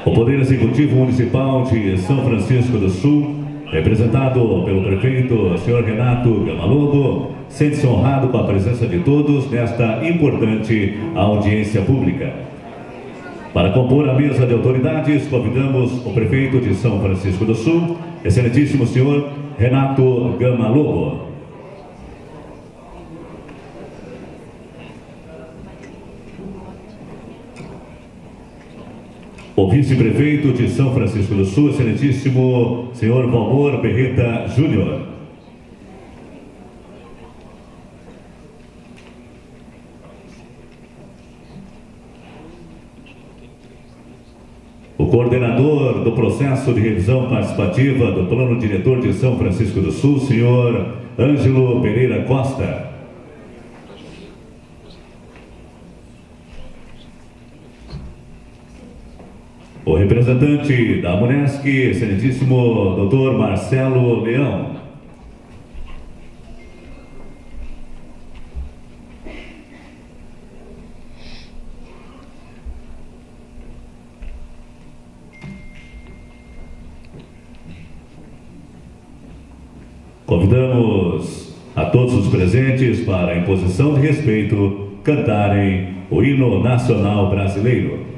O Poder Executivo Municipal de São Francisco do Sul, representado pelo prefeito, senhor Renato Gama Lobo, sente-se honrado com a presença de todos nesta importante audiência pública. Para compor a mesa de autoridades, convidamos o prefeito de São Francisco do Sul, excelentíssimo senhor Renato Gama Lobo. O vice-prefeito de São Francisco do Sul, excelentíssimo senhor Valmor Berreta Júnior. O coordenador do processo de revisão participativa do Plano Diretor de São Francisco do Sul, senhor Ângelo Pereira Costa. O representante da Amunesc, excelentíssimo doutor Marcelo Leão. Convidamos a todos os presentes para, em posição de respeito, cantarem o hino nacional brasileiro.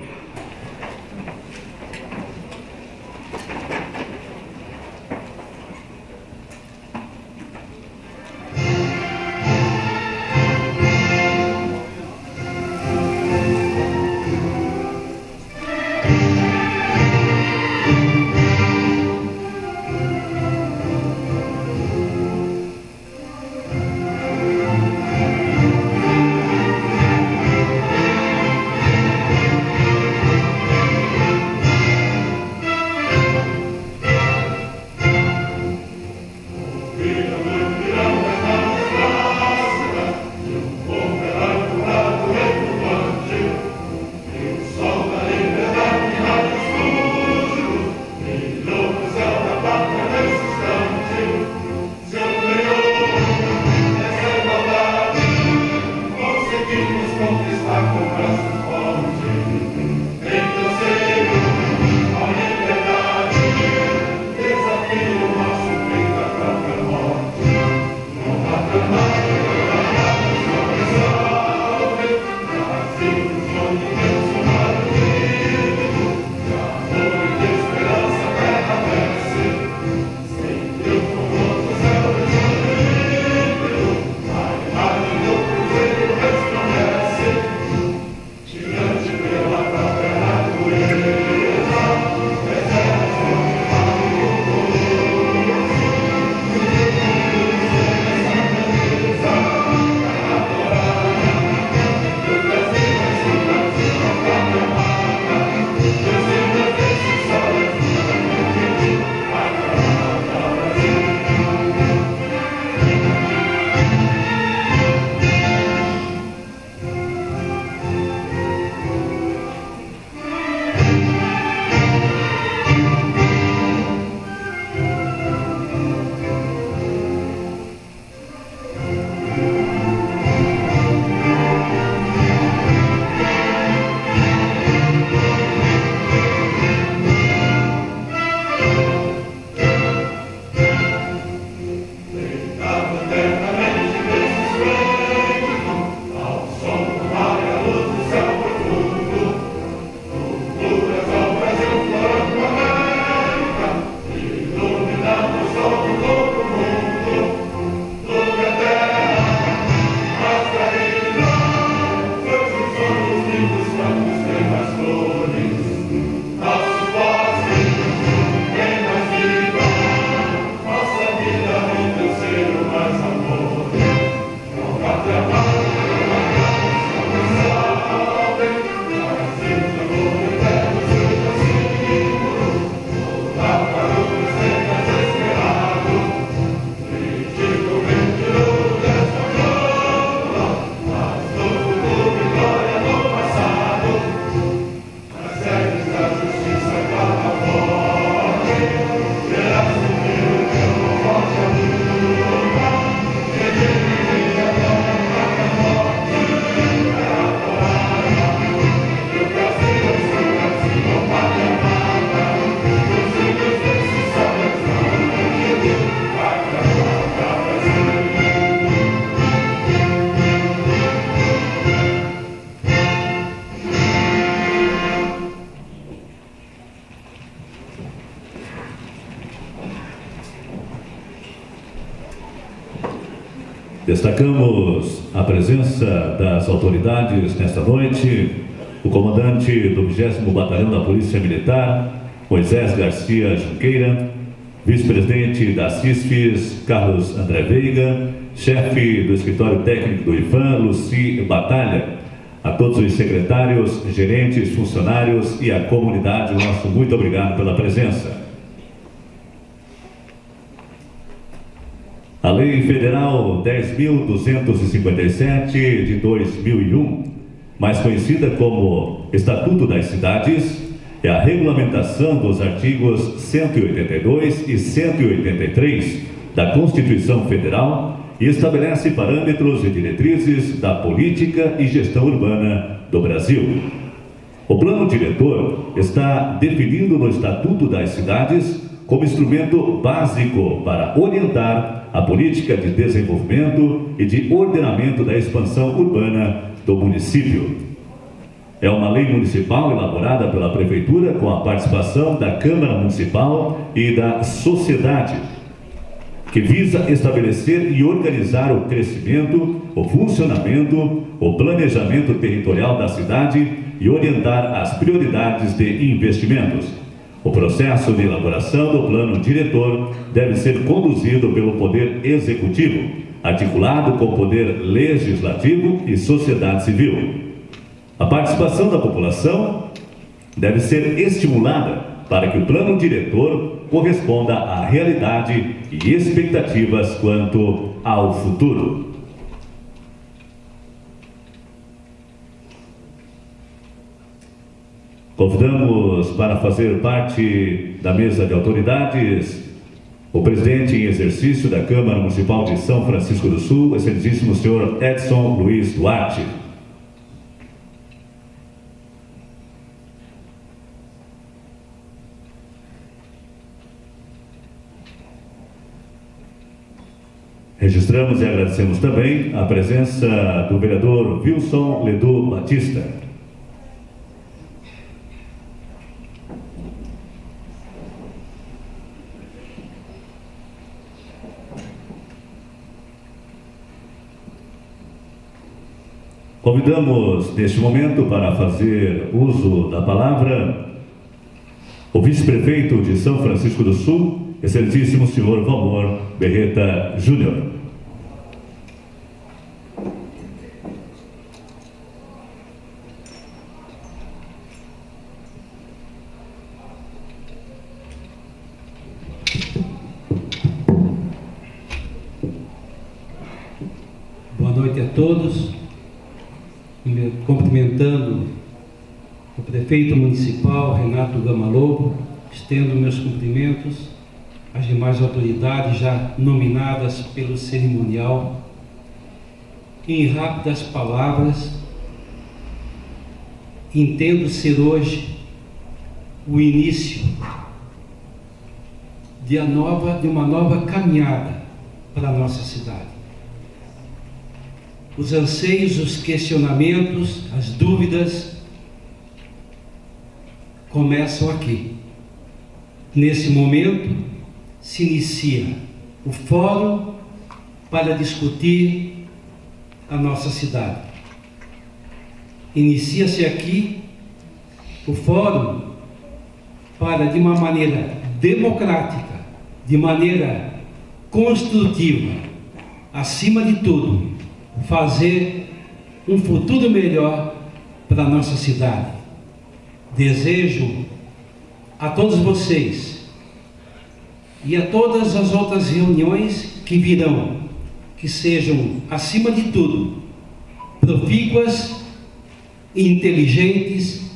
Destacamos a presença das autoridades nesta noite, o comandante do 20º Batalhão da Polícia Militar, Moisés Garcia Junqueira, vice-presidente da CISFES, Carlos André Veiga, chefe do escritório técnico do IFAM, Luci Batalha, a todos os secretários, gerentes, funcionários e a comunidade, o nosso muito obrigado pela presença. A Lei Federal 10.257 de 2001, mais conhecida como Estatuto das Cidades, é a regulamentação dos artigos 182 e 183 da Constituição Federal e estabelece parâmetros e diretrizes da política e gestão urbana do Brasil. O plano diretor está definido no Estatuto das Cidades como instrumento básico para orientar a política de desenvolvimento e de ordenamento da expansão urbana do município. É uma lei municipal elaborada pela Prefeitura com a participação da Câmara Municipal e da sociedade, que visa estabelecer e organizar o crescimento, o funcionamento, o planejamento territorial da cidade e orientar as prioridades de investimentos. O processo de elaboração do plano diretor deve ser conduzido pelo Poder Executivo, articulado com o Poder Legislativo e sociedade civil. A participação da população deve ser estimulada para que o plano diretor corresponda à realidade e expectativas quanto ao futuro. Convidamos para fazer parte da mesa de autoridades o presidente em exercício da Câmara Municipal de São Francisco do Sul, excelentíssimo senhor Edson Luiz Duarte. Registramos e agradecemos também a presença do vereador Wilson Ledu Batista. Convidamos neste momento para fazer uso da palavra o vice-prefeito de São Francisco do Sul, excelentíssimo senhor Valmor Berreta Júnior. Boa noite a todos. Cumprimentando o prefeito municipal, Renato Gama Lobo, estendo meus cumprimentos às demais autoridades já nominadas pelo cerimonial. Em rápidas palavras, entendo ser hoje o início de uma nova caminhada para a nossa cidade. Os anseios, os questionamentos, as dúvidas começam aqui. Nesse momento, se inicia o fórum para discutir a nossa cidade. Inicia-se aqui o fórum para, de uma maneira democrática, de maneira construtiva, acima de tudo, fazer um futuro melhor para a nossa cidade. Desejo a todos vocês e a todas as outras reuniões que virão, que sejam, acima de tudo, profícuas, inteligentes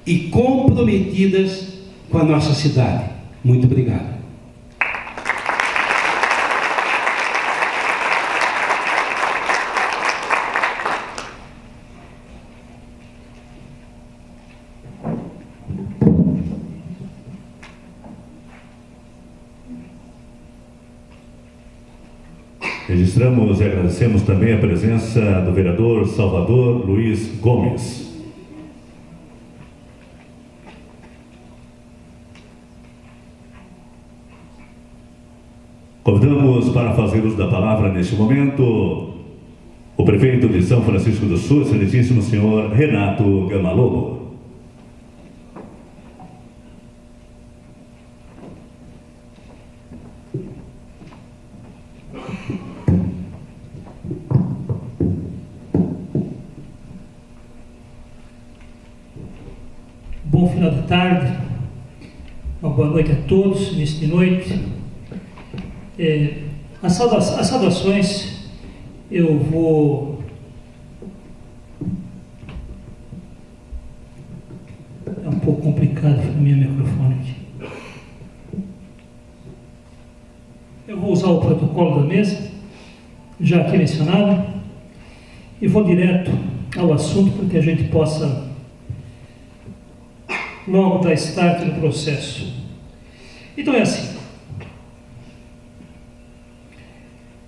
e comprometidas com a nossa cidade. Muito obrigado. Registramos e agradecemos também a presença do vereador Salvador Luiz Gomes. Convidamos para fazer uso da palavra neste momento prefeito de São Francisco do Sul, excelentíssimo senhor Renato Gama Lobo. Bom final de tarde, uma boa noite a todos, início de noite. As saudações eu vou... É um pouco complicado para o meu microfone aqui. Eu vou usar o protocolo da mesa, já aqui mencionado, e vou direto ao assunto para que a gente possa logo dar start no processo. Então é assim.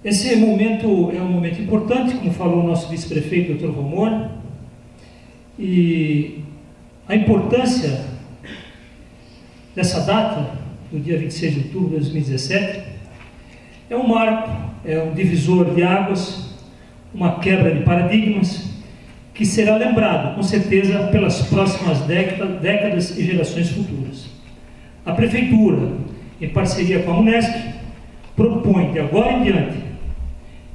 Esse momento é um momento importante, como falou o nosso vice-prefeito, Dr. Romor, e a importância dessa data, do dia 26 de outubro de 2017, é um marco, é um divisor de águas, uma quebra de paradigmas, que será lembrado, com certeza, pelas próximas décadas e gerações futuras. A Prefeitura, em parceria com a Unesc, propõe, de agora em diante,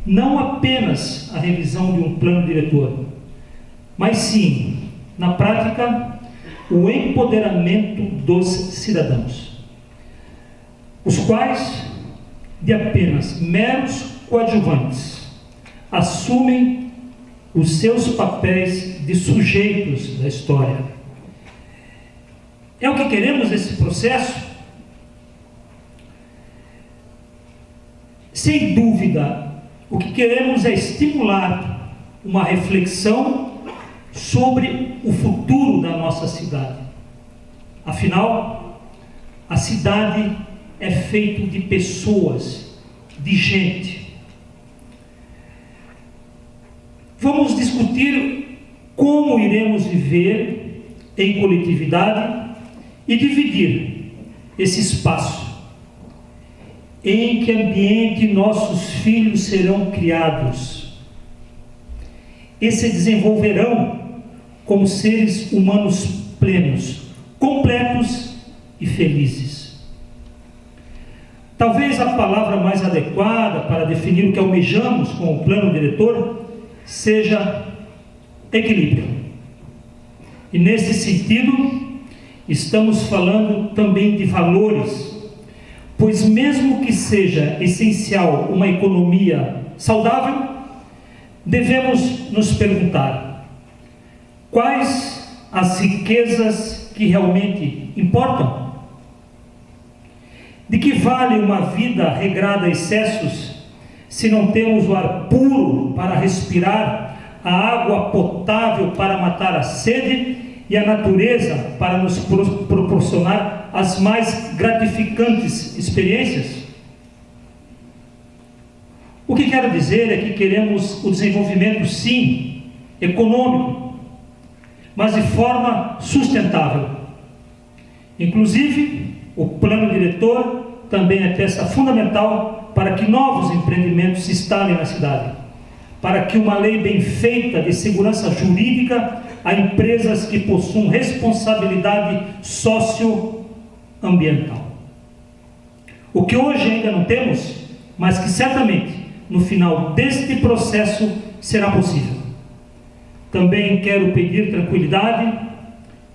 não apenas a revisão de um plano diretor, mas sim, na prática, o empoderamento dos cidadãos, os quais, de apenas meros coadjuvantes, assumem os seus papéis de sujeitos da história. É o que queremos nesse processo? Sem dúvida, o que queremos é estimular uma reflexão sobre o futuro da nossa cidade. Afinal, a cidade é feita de pessoas, de gente. Vamos discutir como iremos viver em coletividade e dividir esse espaço. Em que ambiente nossos filhos serão criados e se desenvolverão como seres humanos plenos, completos e felizes. Talvez a palavra mais adequada para definir o que almejamos com o plano diretor seja equilíbrio. E nesse sentido, estamos falando também de valores, pois mesmo que seja essencial uma economia saudável, devemos nos perguntar: quais as riquezas que realmente importam? De que vale uma vida regrada a excessos se não temos o ar puro para respirar, a água potável para matar a sede e a natureza para nos proporcionar as mais gratificantes experiências? O que quero dizer é que queremos o desenvolvimento, sim, econômico, mas de forma sustentável. Inclusive, o plano diretor também é peça fundamental para que novos empreendimentos se instalem na cidade, para que uma lei bem feita de segurança jurídica a empresas que possuam responsabilidade socioambiental. O que hoje ainda não temos, mas que certamente no final deste processo será possível. Também quero pedir tranquilidade,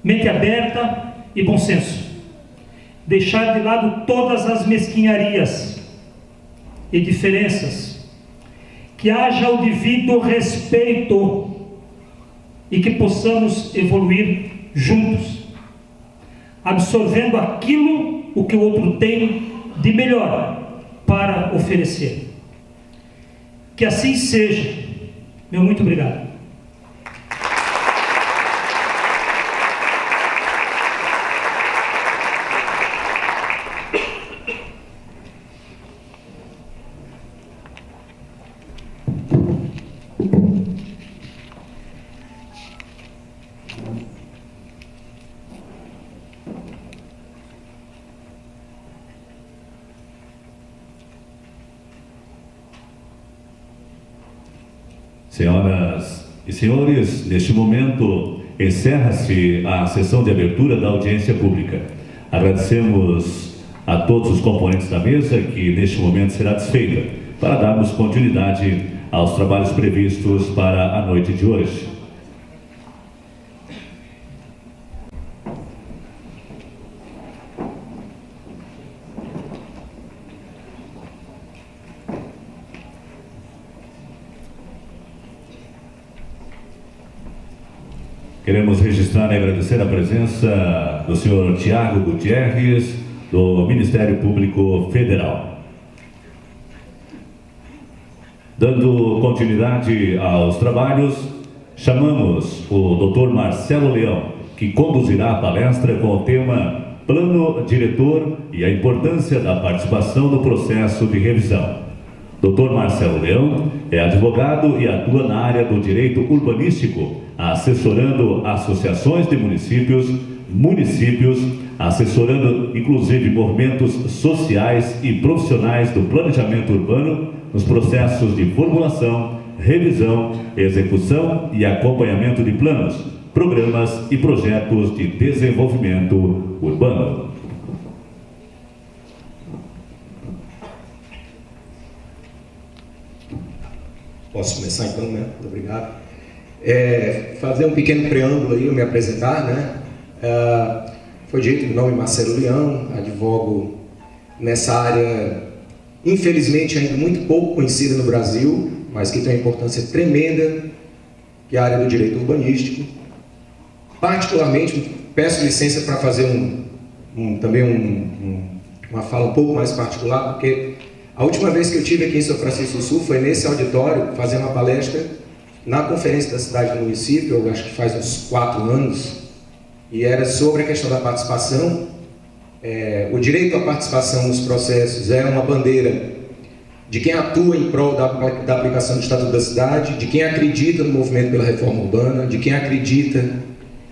mente aberta e bom senso. Deixar de lado todas as mesquinharias e diferenças, que haja o devido respeito e que possamos evoluir juntos, absorvendo aquilo o que o outro tem de melhor para oferecer. Que assim seja. Meu muito obrigado. Senhoras e senhores, neste momento encerra-se a sessão de abertura da audiência pública. Agradecemos a todos os componentes da mesa que neste momento será desfeita para darmos continuidade aos trabalhos previstos para a noite de hoje. Queremos registrar e agradecer a presença do senhor Tiago Gutierrez, do Ministério Público Federal. Dando continuidade aos trabalhos, chamamos o Dr. Marcelo Leão, que conduzirá a palestra com o tema Plano Diretor e a importância da participação no processo de revisão. Dr. Marcelo Leão é advogado e atua na área do direito urbanístico, assessorando associações de municípios, assessorando inclusive movimentos sociais e profissionais do planejamento urbano nos processos de formulação, revisão, execução e acompanhamento de planos, programas e projetos de desenvolvimento urbano. Posso começar então, né? Muito obrigado. Fazer um pequeno preâmbulo aí, eu me apresentar, né? Foi dito, meu nome é Marcelo Leão, advogo nessa área, infelizmente ainda muito pouco conhecida no Brasil, mas que tem uma importância tremenda, que é a área do direito urbanístico. Particularmente, peço licença para fazer uma fala um pouco mais particular, porque a última vez que eu estive aqui em São Francisco do Sul foi nesse auditório, fazendo uma palestra na Conferência da Cidade do Município, eu acho que faz uns 4 anos, e era sobre a questão da participação. O direito à participação nos processos é uma bandeira de quem atua em prol da aplicação do Estatuto da Cidade, de quem acredita no movimento pela reforma urbana, de quem acredita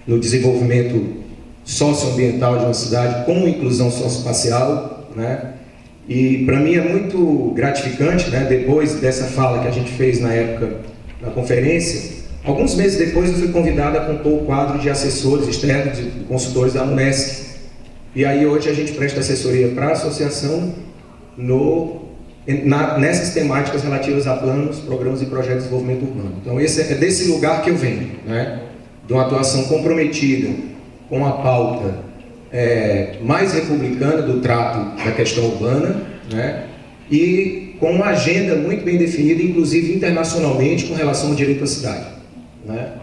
no desenvolvimento socioambiental de uma cidade com inclusão socioespacial, né? E para mim é muito gratificante, né, depois dessa fala que a gente fez na época da conferência, alguns meses depois eu fui convidado a compor o quadro de assessores externos e consultores da UNESCO. E aí hoje a gente presta assessoria para a associação nessas temáticas relativas a planos, programas e projetos de desenvolvimento urbano. Então esse é desse lugar que eu venho, né, de uma atuação comprometida com a pauta mais republicana do trato da questão urbana, né, e com uma agenda muito bem definida, inclusive internacionalmente, com relação ao direito à cidade, né.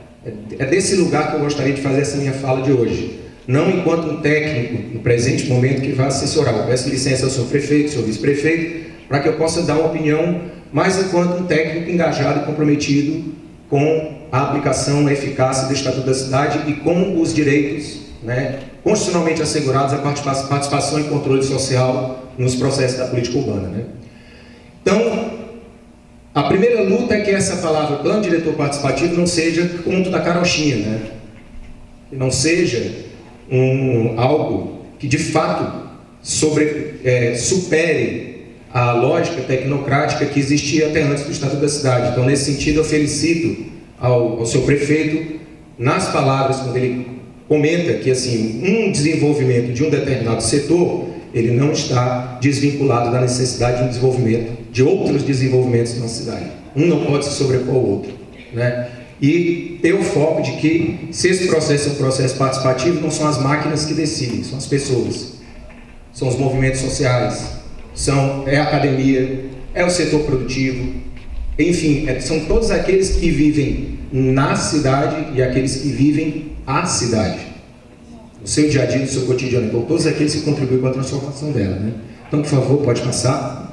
É desse lugar que eu gostaria de fazer essa minha fala de hoje, não enquanto um técnico, no presente momento, que vai assessorar. Eu peço licença ao senhor prefeito, ao senhor vice-prefeito, para que eu possa dar uma opinião, mais enquanto um técnico engajado e comprometido com a aplicação, a eficácia do Estatuto da Cidade e com os direitos, né, constitucionalmente assegurados a participação e controle social nos processos da política urbana, né? Então, a primeira luta é que essa palavra plano diretor participativo não seja conto da carochinha, né? Que não seja algo que de fato supere a lógica tecnocrática que existia até antes do Estatuto da Cidade. Então, nesse sentido, eu felicito ao seu prefeito nas palavras, quando ele comenta que assim, um desenvolvimento de um determinado setor, ele não está desvinculado da necessidade de um desenvolvimento de outros desenvolvimentos na cidade. Um não pode se sobrepor ao outro, né? E ter o foco de que, se esse processo é um processo participativo, não são as máquinas que decidem, são as pessoas, são os movimentos sociais, é a academia, é o setor produtivo, enfim, são todos aqueles que vivem na cidade e aqueles que vivem a cidade, no seu dia a dia, no seu cotidiano. Então, todos aqueles que contribuem com a transformação dela, né? Então, por favor, pode passar.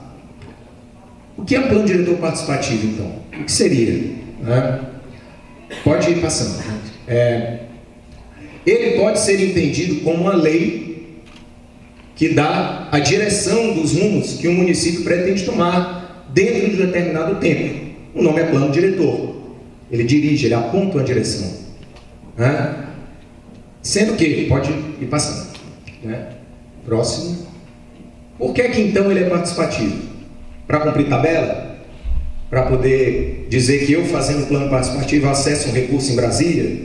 O que é um plano diretor participativo, então? O que seria, né? Pode ir passando. Ele pode ser entendido como uma lei que dá a direção dos rumos que um município pretende tomar dentro de um determinado tempo. O nome é plano diretor. Ele dirige, ele aponta uma direção, né? Sendo que, pode ir passando, né? Próximo. Por que então ele é participativo? Para cumprir tabela? para poder dizer que eu, fazendo um plano participativo, acesso um recurso em Brasília,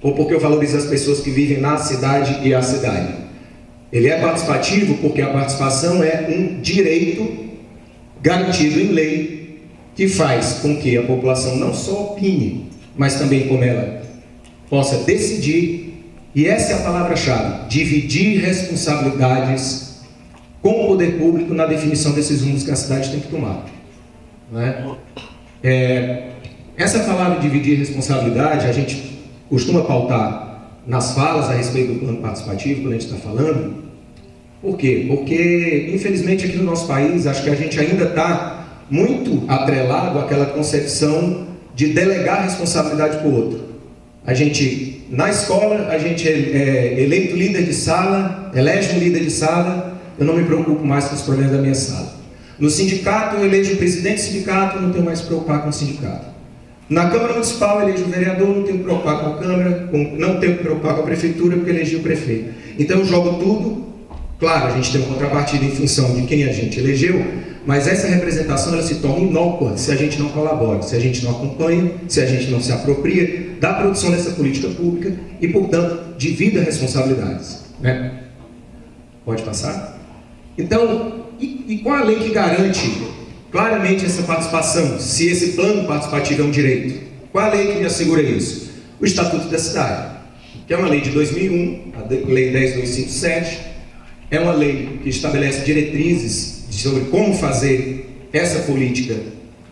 ou porque eu valorizo as pessoas que vivem na cidade e a cidade. Ele é participativo porque a participação é um direito garantido em lei, que faz com que a população não só opine, mas também como ela possa decidir, e essa é a palavra-chave, dividir responsabilidades com o poder público na definição desses rumos que a cidade tem que tomar. Não é? Essa palavra dividir responsabilidade, a gente costuma pautar nas falas a respeito do plano participativo, quando a gente está falando. Por quê? Porque, infelizmente, aqui no nosso país, acho que a gente ainda está muito atrelado àquela concepção de delegar responsabilidade para o outro. A gente, na escola, a gente é eleito líder de sala, elege um líder de sala, eu não me preocupo mais com os problemas da minha sala. No sindicato, eu elejo o presidente do sindicato, eu não tenho mais que preocupar com o sindicato. Na Câmara Municipal, eu elejo o vereador, não tenho que preocupar com a Câmara, não tenho que preocupar com a Prefeitura, porque elegi o prefeito. Então, eu jogo tudo. Claro, a gente tem uma contrapartida em função de quem a gente elegeu, mas essa representação ela se torna inócua se a gente não colabora, se a gente não acompanha, se a gente não se apropria da produção dessa política pública e, portanto, divida responsabilidades. Né? Pode passar? Então, e qual a lei que garante claramente essa participação, se esse plano participativo é um direito? Qual a lei que me assegura isso? O Estatuto da Cidade, que é uma lei de 2001, a Lei 10.257, é uma lei que estabelece diretrizes sobre como fazer essa política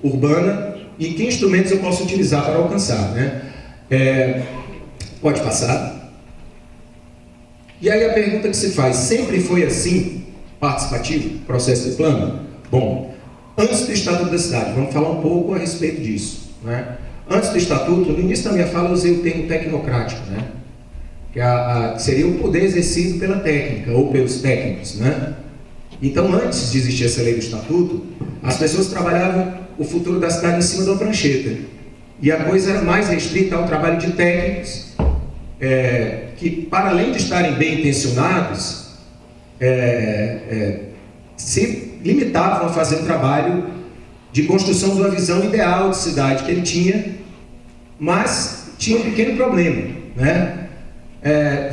urbana e que instrumentos eu posso utilizar para alcançar. Né? Pode passar. E aí a pergunta que se faz, sempre foi assim, participativo, processo de plano? Bom, antes do Estatuto da Cidade, vamos falar um pouco a respeito disso. Né? Antes do Estatuto, no início da minha fala eu usei o termo tecnocrático, né? Que seria o poder exercido pela técnica ou pelos técnicos, né? Então, antes de existir essa lei do Estatuto, as pessoas trabalhavam o futuro da cidade em cima de uma prancheta. E a coisa era mais restrita ao trabalho de técnicos, que, para além de estarem bem intencionados, se limitavam a fazer um trabalho de construção de uma visão ideal de cidade que ele tinha, mas tinha um pequeno problema, né?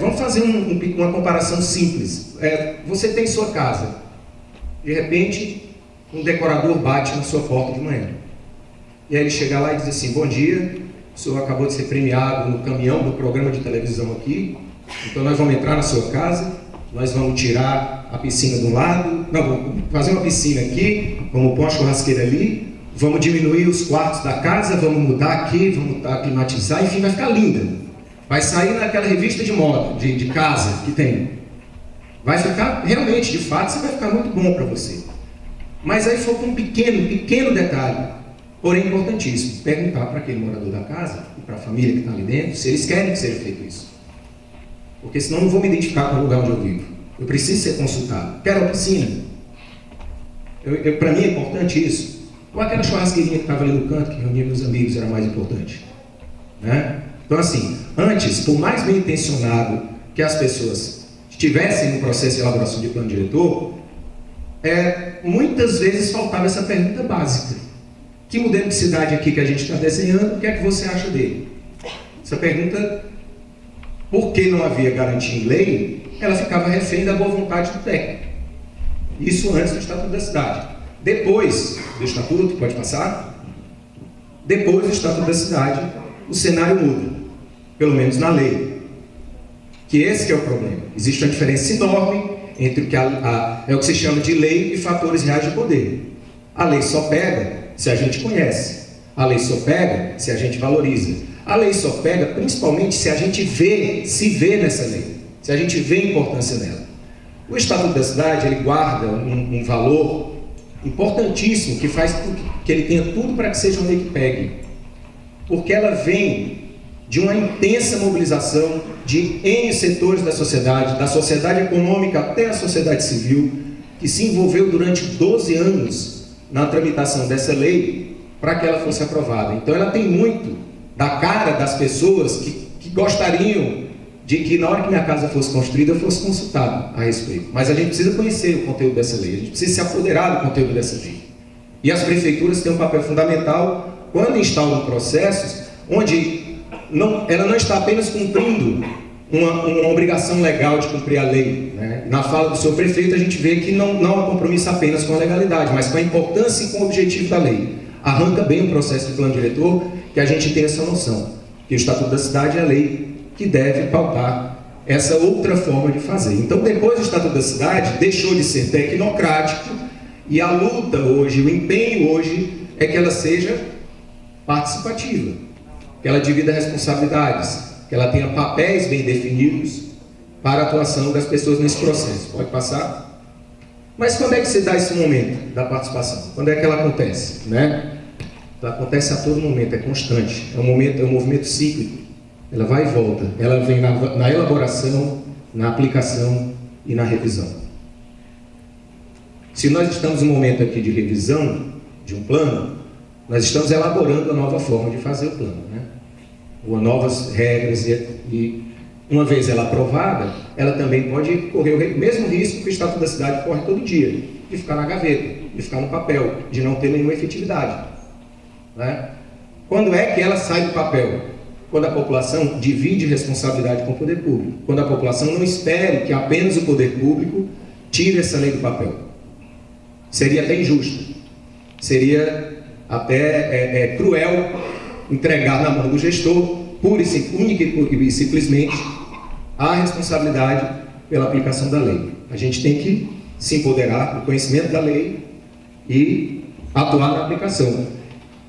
Vamos fazer uma comparação simples. Você tem sua casa, de repente um decorador bate na sua porta de manhã, e aí ele chega lá e diz assim: bom dia, o senhor acabou de ser premiado no caminhão do programa de televisão aqui, então nós vamos entrar na sua casa, nós vamos tirar a piscina de um lado, não, vamos fazer uma piscina aqui, vamos pôr uma churrasqueira ali, vamos diminuir os quartos da casa, vamos mudar aqui, vamos climatizar, enfim, vai ficar linda. Vai sair naquela revista de moda, de casa que tem. Vai ficar, realmente, de fato, isso vai ficar muito bom para você. Mas aí falta um pequeno detalhe, porém importantíssimo. Perguntar para aquele morador da casa e para a família que está ali dentro, se eles querem que seja feito isso. Porque senão eu não vou me identificar com o lugar onde eu vivo. Eu preciso ser consultado. Quero uma piscina? Para mim é importante isso. Ou aquela churrasqueirinha que estava ali no canto, que reunia meus amigos, era mais importante. Né? Então, assim, antes, por mais bem intencionado que as pessoas estivessem no processo de elaboração de plano diretor, muitas vezes faltava essa pergunta básica: que modelo de cidade aqui que a gente está desenhando, o que é que você acha dele? Essa pergunta, porque não havia garantia em lei, ela ficava refém da boa vontade do técnico. Isso antes do Estatuto da Cidade. Depois do Estatuto, pode passar? Depois do Estatuto da Cidade, o cenário muda, pelo menos na lei. Que esse que é o problema. Existe uma diferença enorme entre o que é o que se chama de lei e fatores reais de poder. A lei só pega se a gente conhece. A lei só pega se a gente valoriza. A lei só pega principalmente se a gente se vê nessa lei, se a gente vê a importância dela. O Estatuto da Cidade, ele guarda um valor importantíssimo que faz com que ele tenha tudo para que seja uma lei que pegue. Porque ela vem de uma intensa mobilização de N setores da sociedade econômica até a sociedade civil, que se envolveu durante 12 anos na tramitação dessa lei para que ela fosse aprovada. Então ela tem muito da cara das pessoas que gostariam de que na hora que minha casa fosse construída eu fosse consultado a respeito. Mas a gente precisa conhecer o conteúdo dessa lei, a gente precisa se apoderar do conteúdo dessa lei. E as prefeituras têm um papel fundamental quando instalam processos onde ela não está apenas cumprindo uma obrigação legal de cumprir a lei, né? Na fala do seu prefeito a gente vê que não há compromisso apenas com a legalidade, mas com a importância e com o objetivo da lei. Arranca bem o processo de plano diretor, que a gente tem essa noção, que o Estatuto da Cidade é a lei que deve pautar essa outra forma de fazer. Então, depois do Estatuto da Cidade, deixou de ser tecnocrático, e a luta hoje, o empenho hoje, é que ela seja participativa, que ela divida responsabilidades, que ela tenha papéis bem definidos para a atuação das pessoas nesse processo. Pode passar? Mas quando é que se dá esse momento da participação? Quando é que ela acontece, né? Ela acontece a todo momento, é constante, é um movimento cíclico, ela vai e volta, ela vem na elaboração, na aplicação e na revisão. Se nós estamos em um momento aqui de revisão de um plano, nós estamos elaborando a nova forma de fazer o plano, né? Ou novas regras, e uma vez ela aprovada, ela também pode correr o mesmo risco que o Estatuto da Cidade corre todo dia, de ficar na gaveta, de ficar no papel, de não ter nenhuma efetividade, né? Quando é que ela sai do papel? Quando a população divide responsabilidade com o poder público, quando a população não espere que apenas o poder público tire essa lei do papel. Seria até injusto, seria até cruel entregar na mão do gestor, única e simplesmente, a responsabilidade pela aplicação da lei. A gente tem que se empoderar do conhecimento da lei e atuar na aplicação.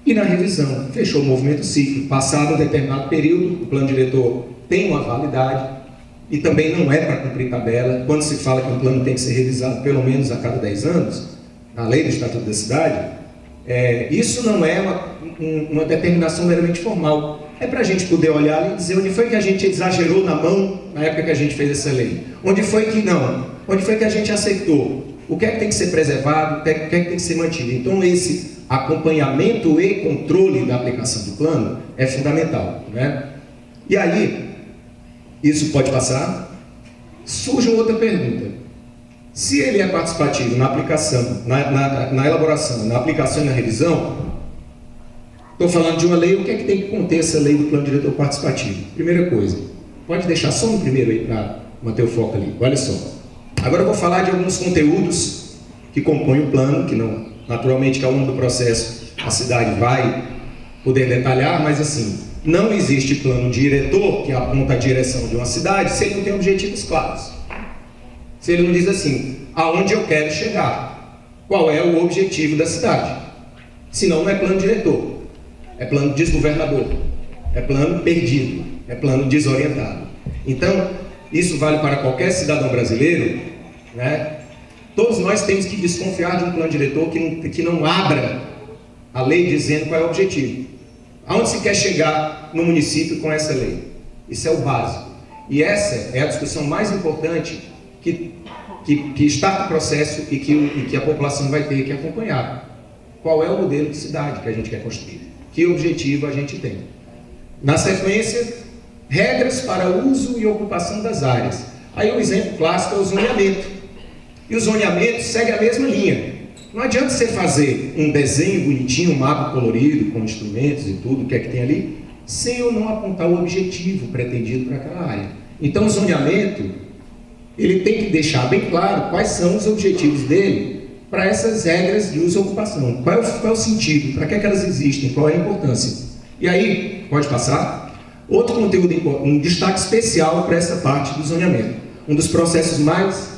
E na revisão, fechou o movimento cíclico. Passado um determinado período, o plano diretor tem uma validade e também não é para cumprir tabela. Quando se fala que um plano tem que ser revisado pelo menos a cada 10 anos, na lei do Estatuto da Cidade, isso não é uma determinação meramente formal. É para a gente poder olhar ali e dizer onde foi que a gente exagerou na mão na época que a gente fez essa lei. Onde foi que não? Onde foi que a gente aceitou? O que é que tem que ser preservado? O que é que tem que ser mantido? Então, esse acompanhamento e controle da aplicação do plano é fundamental, né? E aí, isso pode passar? Surge outra pergunta. Se ele é participativo na aplicação, na elaboração, na aplicação e na revisão, estou falando de uma lei, o que é que tem que conter essa lei do plano diretor participativo? Primeira coisa, pode deixar só no primeiro aí para manter o foco ali, olha só. Agora eu vou falar de alguns conteúdos que compõem o plano, que não, naturalmente que ao longo do processo a cidade vai poder detalhar, mas assim, não existe plano diretor que aponta a direção de uma cidade se ele não tem objetivos claros. Se ele não diz assim, aonde eu quero chegar, qual é o objetivo da cidade. Senão não é plano diretor, é plano desgovernador, é plano perdido, é plano desorientado. Então, isso vale para qualquer cidadão brasileiro, né? Todos nós temos que desconfiar de um plano diretor que não abra a lei dizendo qual é o objetivo. Aonde se quer chegar no município com essa lei? Isso é o básico. E essa é a discussão mais importante que está no processo e que a população vai ter que acompanhar. Qual é o modelo de cidade que a gente quer construir? Que objetivo a gente tem? Na sequência, regras para uso e ocupação das áreas. Aí o exemplo clássico é o zoneamento. E o zoneamento segue a mesma linha. Não adianta você fazer um desenho bonitinho, um mapa colorido, com instrumentos e tudo, o que é que tem ali, sem eu não apontar o objetivo pretendido para aquela área. Então o zoneamento, ele tem que deixar bem claro quais são os objetivos dele para essas regras de uso e ocupação. Qual é o sentido? Para que elas existem? Qual é a importância? E aí, pode passar? Outro conteúdo importante, um destaque especial para essa parte do zoneamento. Um dos processos mais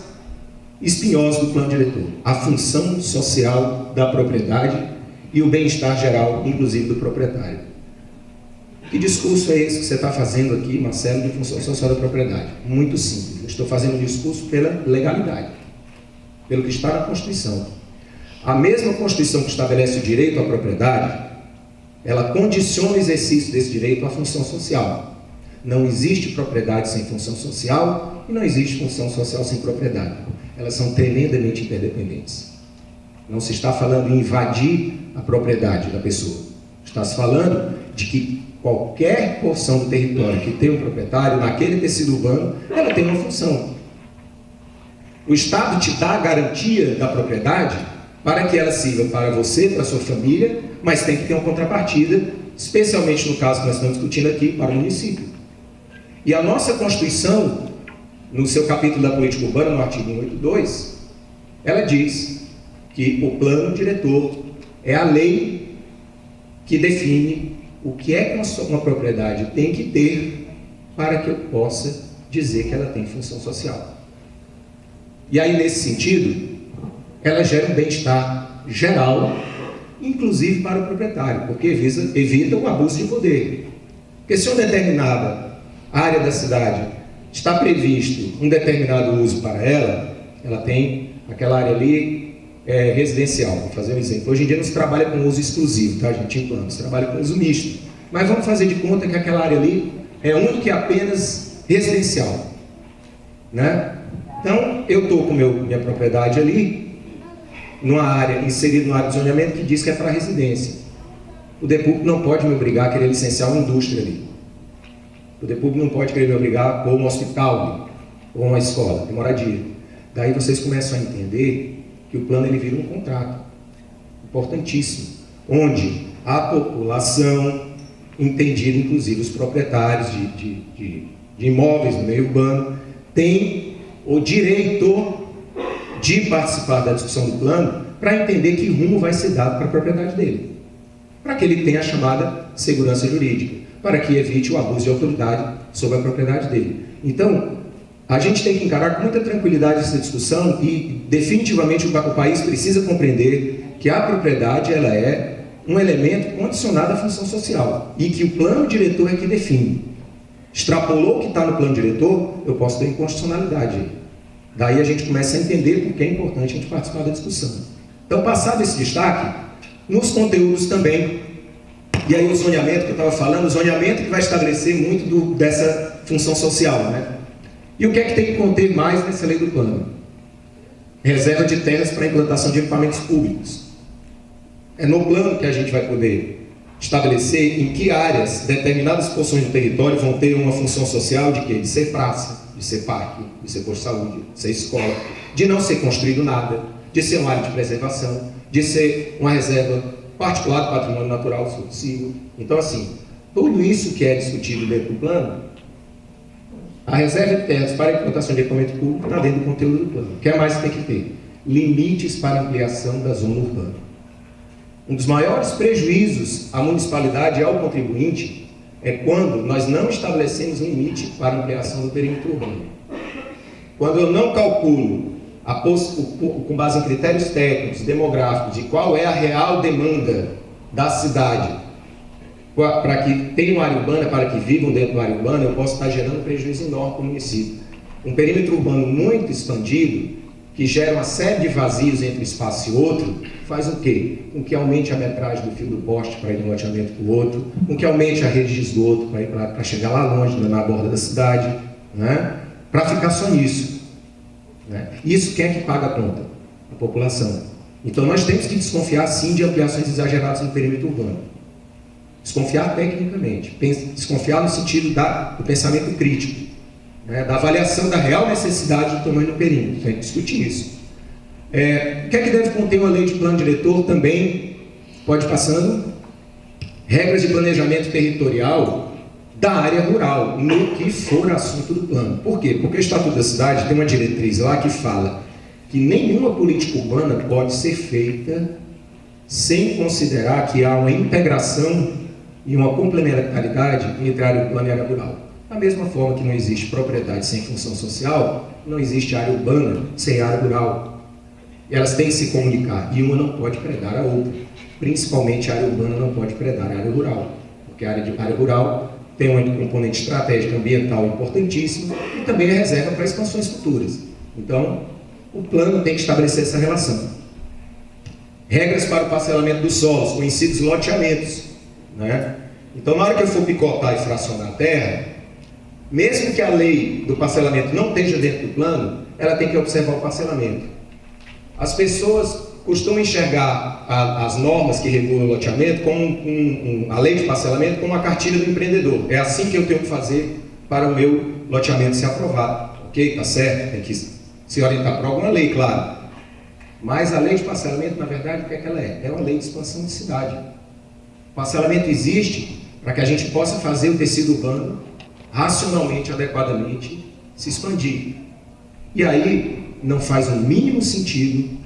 espinhosos do plano diretor. A função social da propriedade e o bem-estar geral, inclusive do proprietário. Que discurso é esse que você está fazendo aqui, Marcelo, de função social da propriedade? Muito simples. Eu estou fazendo um discurso pela legalidade, pelo que está na Constituição. A mesma Constituição que estabelece o direito à propriedade, ela condiciona o exercício desse direito à função social. Não existe propriedade sem função social e não existe função social sem propriedade. Elas são tremendamente interdependentes. Não se está falando em invadir a propriedade da pessoa. Está se falando de que qualquer porção do território que tem um proprietário, naquele tecido urbano, ela tem uma função. O Estado te dá a garantia da propriedade para que ela sirva para você, para a sua família, mas tem que ter uma contrapartida, especialmente no caso que nós estamos discutindo aqui, para o município. E a nossa Constituição, no seu capítulo da política urbana, no artigo 182, ela diz que o plano diretor é a lei que define o que é que uma propriedade tem que ter para que eu possa dizer que ela tem função social. E aí, nesse sentido, ela gera um bem-estar geral, inclusive para o proprietário, porque evita o abuso de poder. Porque se uma determinada área da cidade está previsto um determinado uso para ela, ela tem aquela área ali residencial, vou fazer um exemplo. Hoje em dia não se trabalha com uso exclusivo, tá, gente? Em plano, se trabalha com uso misto. Mas vamos fazer de conta que aquela área ali é única e apenas residencial, né? Então, eu estou com minha propriedade ali, numa área, inserida numa área de zoneamento que diz que é para residência. O poder público não pode me obrigar a querer licenciar uma indústria ali. O poder público não pode querer me obrigar a pôr um hospital ali, ou uma escola de moradia. Daí vocês começam a entender que o plano ele vira um contrato importantíssimo, onde a população, entendida inclusive os proprietários de imóveis no meio urbano, tem o direito de participar da discussão do plano para entender que rumo vai ser dado para a propriedade dele, para que ele tenha a chamada segurança jurídica, para que evite o abuso de autoridade sobre a propriedade dele. Então, a gente tem que encarar com muita tranquilidade essa discussão e definitivamente o país precisa compreender que a propriedade ela é um elemento condicionado à função social e que o plano diretor é que define. Extrapolou o que está no plano diretor, eu posso ter inconstitucionalidade. Daí a gente começa a entender por que é importante a gente participar da discussão. Então, passado esse destaque, nos conteúdos também, e aí o zoneamento que eu estava falando, o zoneamento que vai estabelecer muito dessa função social, né? E o que é que tem que conter mais nessa lei do plano? Reserva de terras para implantação de equipamentos públicos. É no plano que a gente vai poder estabelecer em que áreas determinadas porções do território vão ter uma função social de quê? De ser praça, de ser parque, de ser posto de saúde, de ser escola, de não ser construído nada, de ser uma área de preservação, de ser uma reserva particular do patrimônio natural, se possível. Então, assim, tudo isso que é discutido dentro do plano, a reserva de terras para a implantação de equipamento público está dentro do conteúdo do plano. O que mais tem que ter? Limites para ampliação da zona urbana. Um dos maiores prejuízos à municipalidade e ao contribuinte é quando nós não estabelecemos limite para a ampliação do perímetro urbano. Quando eu não calculo, com base em critérios técnicos, demográficos, de qual é a real demanda da cidade, para que tenham uma área urbana, para que vivam dentro da área urbana, eu posso estar gerando prejuízo enorme para o município. Um perímetro urbano muito expandido, que gera uma série de vazios entre um espaço e outro, faz o quê? Com que aumente a metragem do fio do poste para ir de um loteamento para o outro, com que aumente a rede de esgoto para chegar lá longe, na borda da cidade, né? Para ficar só nisso. Né? Isso quem é que paga a conta? A população. Então nós temos que desconfiar sim de ampliações exageradas no perímetro urbano. Desconfiar tecnicamente, desconfiar no sentido do pensamento crítico, né, da avaliação da real necessidade do tamanho do perímetro. Tem que discutir isso. O que é que deve conter uma lei de plano diretor também? Pode ir passando. Regras de planejamento territorial da área rural, no que for assunto do plano. Por quê? Porque o Estatuto da Cidade tem uma diretriz lá que fala que nenhuma política urbana pode ser feita sem considerar que há uma integração e uma complementaridade entre a área urbana e a área rural. Da mesma forma que não existe propriedade sem função social, não existe área urbana sem área rural. E elas têm que se comunicar, e uma não pode predar a outra. Principalmente a área urbana não pode predar a área rural, porque a área rural tem um componente estratégico ambiental importantíssimo e também é reserva para expansões futuras. Então, o plano tem que estabelecer essa relação. Regras para o parcelamento dos solos, conhecidos loteamentos, né? Então, na hora que eu for picotar e fracionar a terra, mesmo que a lei do parcelamento não esteja dentro do plano, ela tem que observar o parcelamento. As pessoas costumam enxergar as normas que regulam o loteamento, como a lei de parcelamento, como a cartilha do empreendedor. É assim que eu tenho que fazer para o meu loteamento ser aprovado. Ok? Tá certo? Tem que se orientar por alguma lei, claro. Mas a lei de parcelamento, na verdade, o que é que ela é? É uma lei de expansão de cidade. O parcelamento existe para que a gente possa fazer o tecido urbano racionalmente, adequadamente, se expandir. E aí não faz o mínimo sentido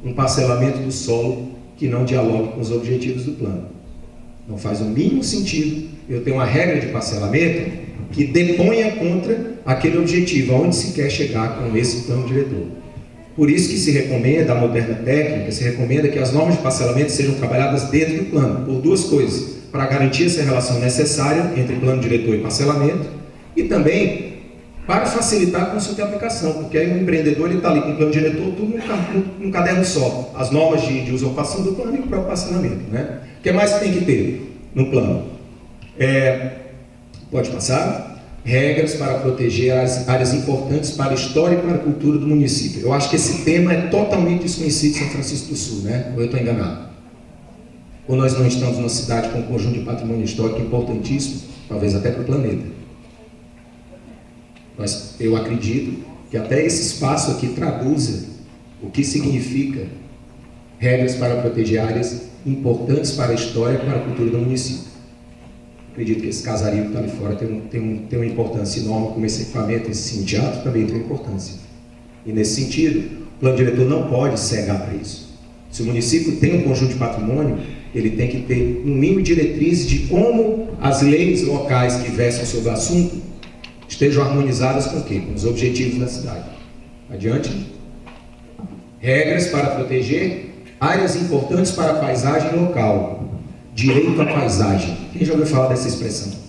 um parcelamento do solo que não dialogue com os objetivos do plano. Não faz o mínimo sentido eu ter uma regra de parcelamento que deponha contra aquele objetivo, aonde se quer chegar com esse plano diretor. Por isso que se recomenda, a moderna técnica, se recomenda que as normas de parcelamento sejam trabalhadas dentro do plano, por duas coisas: para garantir essa relação necessária entre plano diretor e parcelamento, e também para facilitar a consulta e aplicação, porque aí o empreendedor está ali com o plano diretor, tudo num caderno só, as normas de usurpação do plano e o próprio parcelamento, né? O que mais tem que ter no plano? Pode passar? Regras para proteger as áreas importantes para a história e para a cultura do município. Eu acho que esse tema é totalmente desconhecido em São Francisco do Sul, né? Ou eu estou enganado? Ou nós não estamos numa cidade com um conjunto de patrimônio histórico importantíssimo, talvez até para o planeta. Mas eu acredito que até esse espaço aqui traduza o que significa regras para proteger áreas importantes para a história e para a cultura do município. Acredito que esse casario que está ali fora tem uma importância enorme, como esse equipamento, esse cine-teatro também tem importância. E nesse sentido, o plano diretor não pode cegar para isso. Se o município tem um conjunto de patrimônio, ele tem que ter um mínimo de diretrizes de como as leis locais que versam sobre o assunto estejam harmonizadas com o quê? Com os objetivos da cidade. Adiante. Regras para proteger áreas importantes para a paisagem local. Direito à paisagem. Quem já ouviu falar dessa expressão? Vou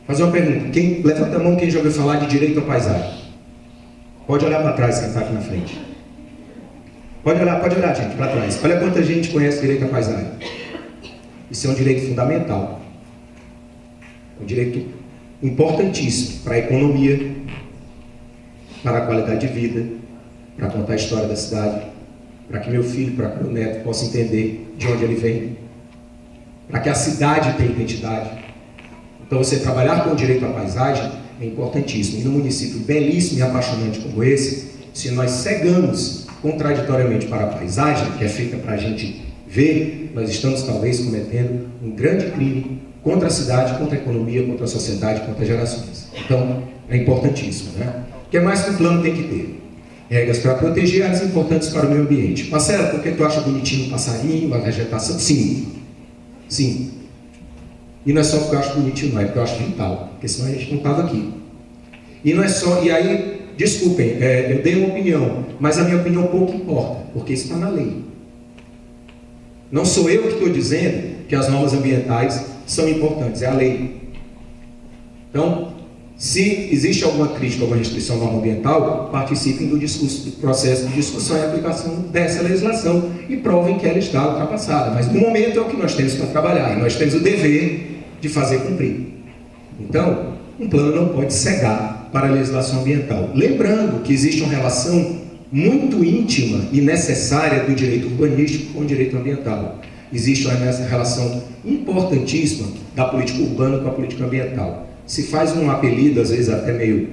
fazer uma pergunta. Levanta a mão quem já ouviu falar de direito à paisagem. Pode olhar para trás, quem está aqui na frente. Pode olhar, gente, para trás. Olha quanta gente conhece direito à paisagem. Isso é um direito fundamental. É um direito importantíssimo para a economia, para a qualidade de vida, para contar a história da cidade, para que meu filho, para que meu neto possa entender de onde ele vem, para que a cidade tenha identidade. Então, você trabalhar com o direito à paisagem é importantíssimo. E num município belíssimo e apaixonante como esse, se nós cegamos contraditoriamente para a paisagem, que é feita para a gente ver, nós estamos talvez cometendo um grande crime contra a cidade, contra a economia, contra a sociedade, contra as gerações. Então, é importantíssimo, né? O que mais que o plano tem que ter? Regras para proteger áreas importantes para o meio ambiente. Marcelo, por que tu acha bonitinho o passarinho, a vegetação? Sim. Sim. E não é só porque eu acho bonitinho, não, é porque eu acho vital, porque senão a gente não estava aqui. E não é só, e aí, desculpem, eu dei uma opinião, mas a minha opinião pouco importa, porque isso está na lei. Não sou eu que estou dizendo que as normas ambientais são importantes, é a lei. Então, se existe alguma crítica, alguma restrição à norma ambiental, participem do processo de discussão e aplicação dessa legislação e provem que ela está ultrapassada. Mas no momento é o que nós temos para trabalhar e nós temos o dever de fazer cumprir. Então, um plano não pode cegar para a legislação ambiental. Lembrando que existe uma relação muito íntima e necessária do direito urbanístico com o direito ambiental. Existe uma relação importantíssima da política urbana com a política ambiental. Se faz um apelido, às vezes até meio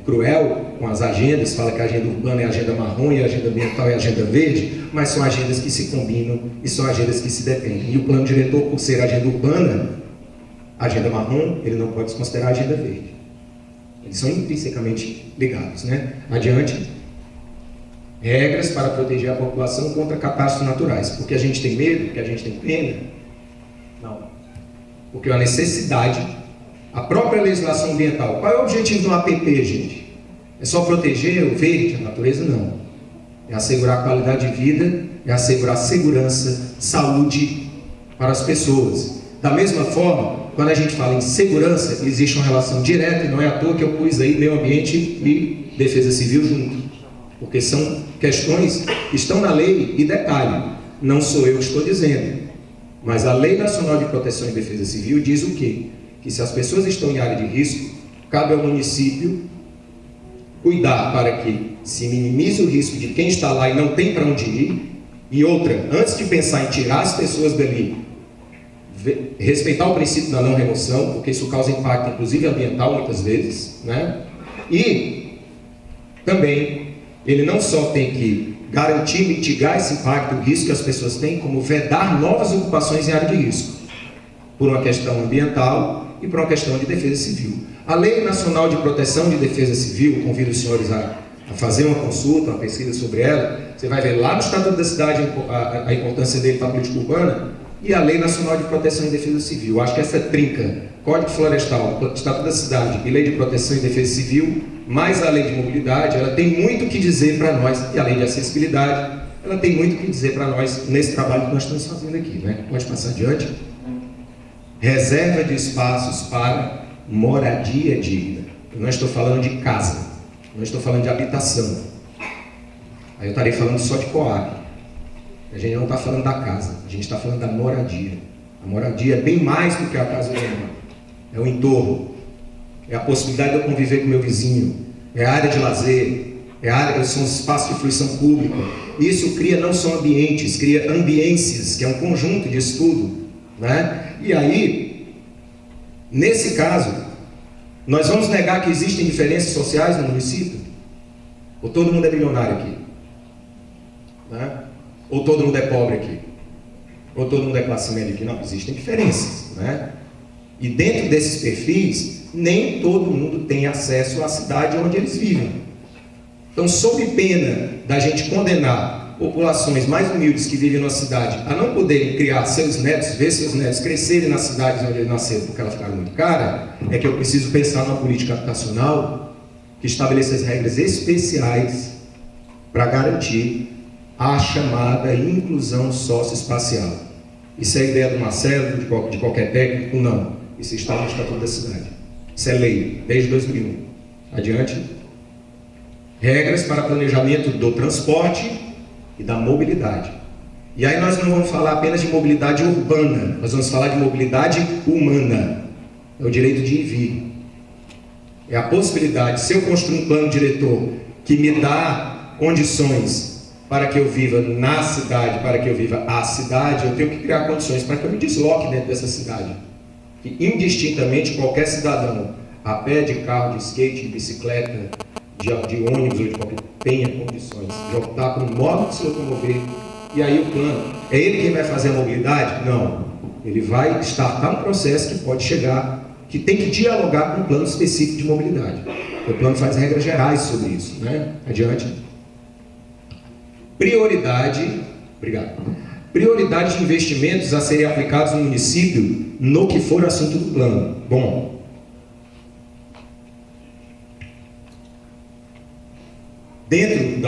cruel, com as agendas, fala que a agenda urbana é a agenda marrom e a agenda ambiental é a agenda verde, mas são agendas que se combinam e são agendas que se dependem. E o plano diretor, por ser agenda urbana, a agenda marrom, ele não pode se considerar a agenda verde. Eles são intrinsecamente ligados, né? Adiante. Regras para proteger a população contra catástrofes naturais. Porque a gente tem medo? Porque a gente tem pena? Não. Porque é uma necessidade. A própria legislação ambiental. Qual é o objetivo do APP, gente? É só proteger o verde, a natureza? Não. É assegurar a qualidade de vida, é assegurar segurança, saúde para as pessoas. Da mesma forma, quando a gente fala em segurança, existe uma relação direta, e não é à toa que eu pus aí meio ambiente e defesa civil junto. Porque são questões que estão na lei, e detalhe, não sou eu que estou dizendo, mas a Lei Nacional de Proteção e Defesa Civil diz o quê? Que se as pessoas estão em área de risco, cabe ao município cuidar para que se minimize o risco de quem está lá e não tem para onde ir, e outra, antes de pensar em tirar as pessoas dali, respeitar o princípio da não remoção, porque isso causa impacto, inclusive ambiental, muitas vezes, né? E também ele não só tem que garantir, mitigar esse impacto, o risco que as pessoas têm, como vedar novas ocupações em área de risco, por uma questão ambiental e por uma questão de defesa civil. A Lei Nacional de Proteção de Defesa Civil, convido os senhores a fazer uma consulta, uma pesquisa sobre ela. Você vai ver lá no Estatuto da Cidade a importância dele para a política urbana, e a Lei Nacional de Proteção e Defesa Civil. Acho que essa trinca, Código Florestal, Estatuto da Cidade e Lei de Proteção e Defesa Civil, mais a Lei de Mobilidade, ela tem muito o que dizer para nós, e a Lei de Acessibilidade, ela tem muito o que dizer para nós nesse trabalho que nós estamos fazendo aqui, né? Pode passar adiante. Reserva de espaços para moradia digna. Eu não estou falando de casa, não estou falando de habitação. Aí eu estarei falando só de Coab. A gente não está falando da casa, a gente está falando da moradia. A moradia é bem mais do que a casa humana. É o entorno, é a possibilidade de eu conviver com o meu vizinho, é a área de lazer, são os espaços de fruição pública. Isso cria não só ambientes, cria ambiências, que é um conjunto de estudo, né? E aí, nesse caso, nós vamos negar que existem diferenças sociais no município? Ou todo mundo é milionário aqui? Né? Ou todo mundo é pobre aqui? Ou todo mundo é classe média aqui? Não, existem diferenças, né? E dentro desses perfis, nem todo mundo tem acesso à cidade onde eles vivem. Então, sob pena da gente condenar populações mais humildes que vivem na cidade a não poderem criar seus netos, ver seus netos crescerem nas cidades onde eles nasceram porque elas ficaram muito caras, é que eu preciso pensar numa política habitacional que estabeleça as regras especiais para garantir a chamada inclusão socioespacial. Isso é a ideia do Marcelo, de qualquer técnico? Não. Isso está no Estatuto da Cidade. Isso é lei, desde 2001. Adiante. Regras para planejamento do transporte e da mobilidade. E aí nós não vamos falar apenas de mobilidade urbana, nós vamos falar de mobilidade humana. É o direito de ir e vir. É a possibilidade, se eu construir um plano diretor que me dá condições para que eu viva na cidade, para que eu viva a cidade, eu tenho que criar condições para que eu me desloque dentro dessa cidade. Que indistintamente qualquer cidadão, a pé, de carro, de skate, de bicicleta, de ônibus ou de qualquer, tenha condições de optar por um modo de se locomover. E aí o plano, é ele quem vai fazer a mobilidade? Não. Ele vai startar um processo que pode chegar, que tem que dialogar com um plano específico de mobilidade. O plano faz regras gerais sobre isso, né? Adiante. Prioridade de investimentos a serem aplicados no município no que for assunto do plano. Bom, dentro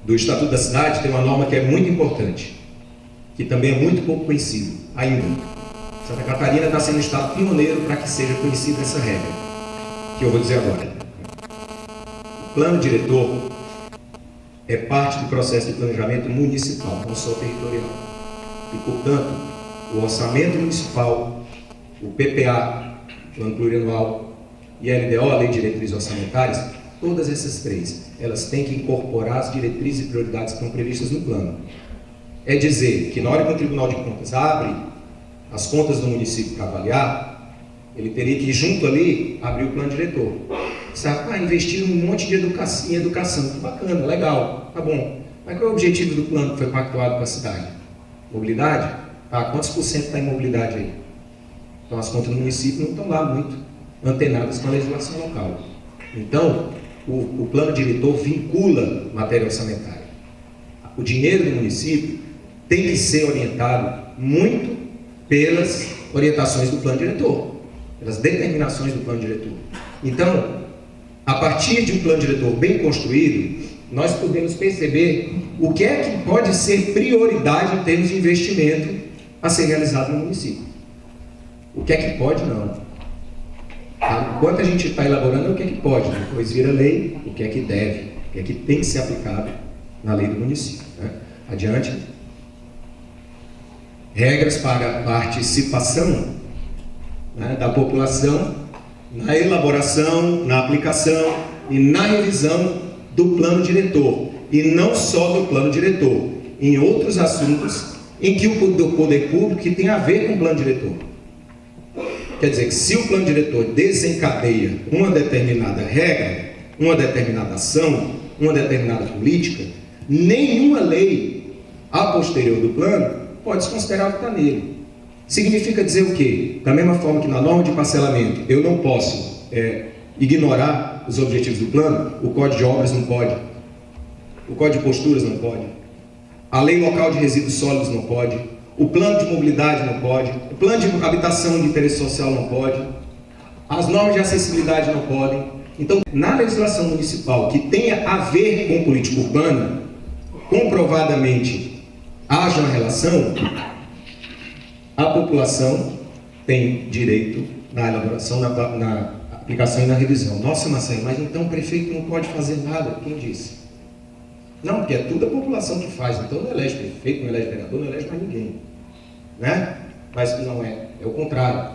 do Estatuto da Cidade tem uma norma que é muito importante, que também é muito pouco conhecida ainda. Santa Catarina está sendo um estado pioneiro para que seja conhecida essa regra, que eu vou dizer agora. O plano diretor é parte do processo de planejamento municipal, não só territorial. E, portanto, o orçamento municipal, o PPA, Plano Plurianual, e a LDO, a Lei de Diretrizes Orçamentárias, todas essas três, elas têm que incorporar as diretrizes e prioridades que estão previstas no plano. É dizer que na hora que o Tribunal de Contas abre as contas do município para avaliar, ele teria que, junto ali, abrir o plano diretor. Sabe, investir um monte de educação, em educação, que bacana, legal, tá bom. Mas qual é o objetivo do plano que foi pactuado com a cidade? Mobilidade? Quantos por cento está em mobilidade aí? Então as contas do município não estão lá muito antenadas com a legislação local. Então, o plano diretor vincula matéria orçamentária. O dinheiro do município tem que ser orientado muito pelas orientações do plano diretor, pelas determinações do plano diretor. Então, a partir de um plano diretor bem construído, nós podemos perceber o que é que pode ser prioridade em termos de investimento a ser realizado no município. O que é que pode, não. Enquanto a gente está elaborando, o que é que pode, depois vira lei, o que é que deve, o que é que tem que ser aplicado na lei do município, né? Adiante. Regras para a participação, né, da população na elaboração, na aplicação e na revisão do plano diretor, e não só do plano diretor, em outros assuntos em que o poder público que tem a ver com o plano diretor. Quer dizer que se o plano diretor desencadeia uma determinada regra, uma determinada ação, uma determinada política, nenhuma lei a posterior do plano pode se considerar o que está nele. Significa dizer o quê? Da mesma forma que na norma de parcelamento eu não posso ignorar os objetivos do plano, o Código de Obras não pode, o Código de Posturas não pode, a Lei Local de Resíduos Sólidos não pode, o Plano de Mobilidade não pode, o Plano de Habitação de Interesse Social não pode, as normas de acessibilidade não podem. Então, na legislação municipal que tenha a ver com política urbana, comprovadamente haja uma relação, a população tem direito na elaboração, na aplicação e na revisão. Nossa, Marcelo, mas então o prefeito não pode fazer nada. Quem disse? Não, porque é tudo a população que faz. Então não elege prefeito, não elege vereador, não elege mais ninguém. Né? Mas não é. É o contrário.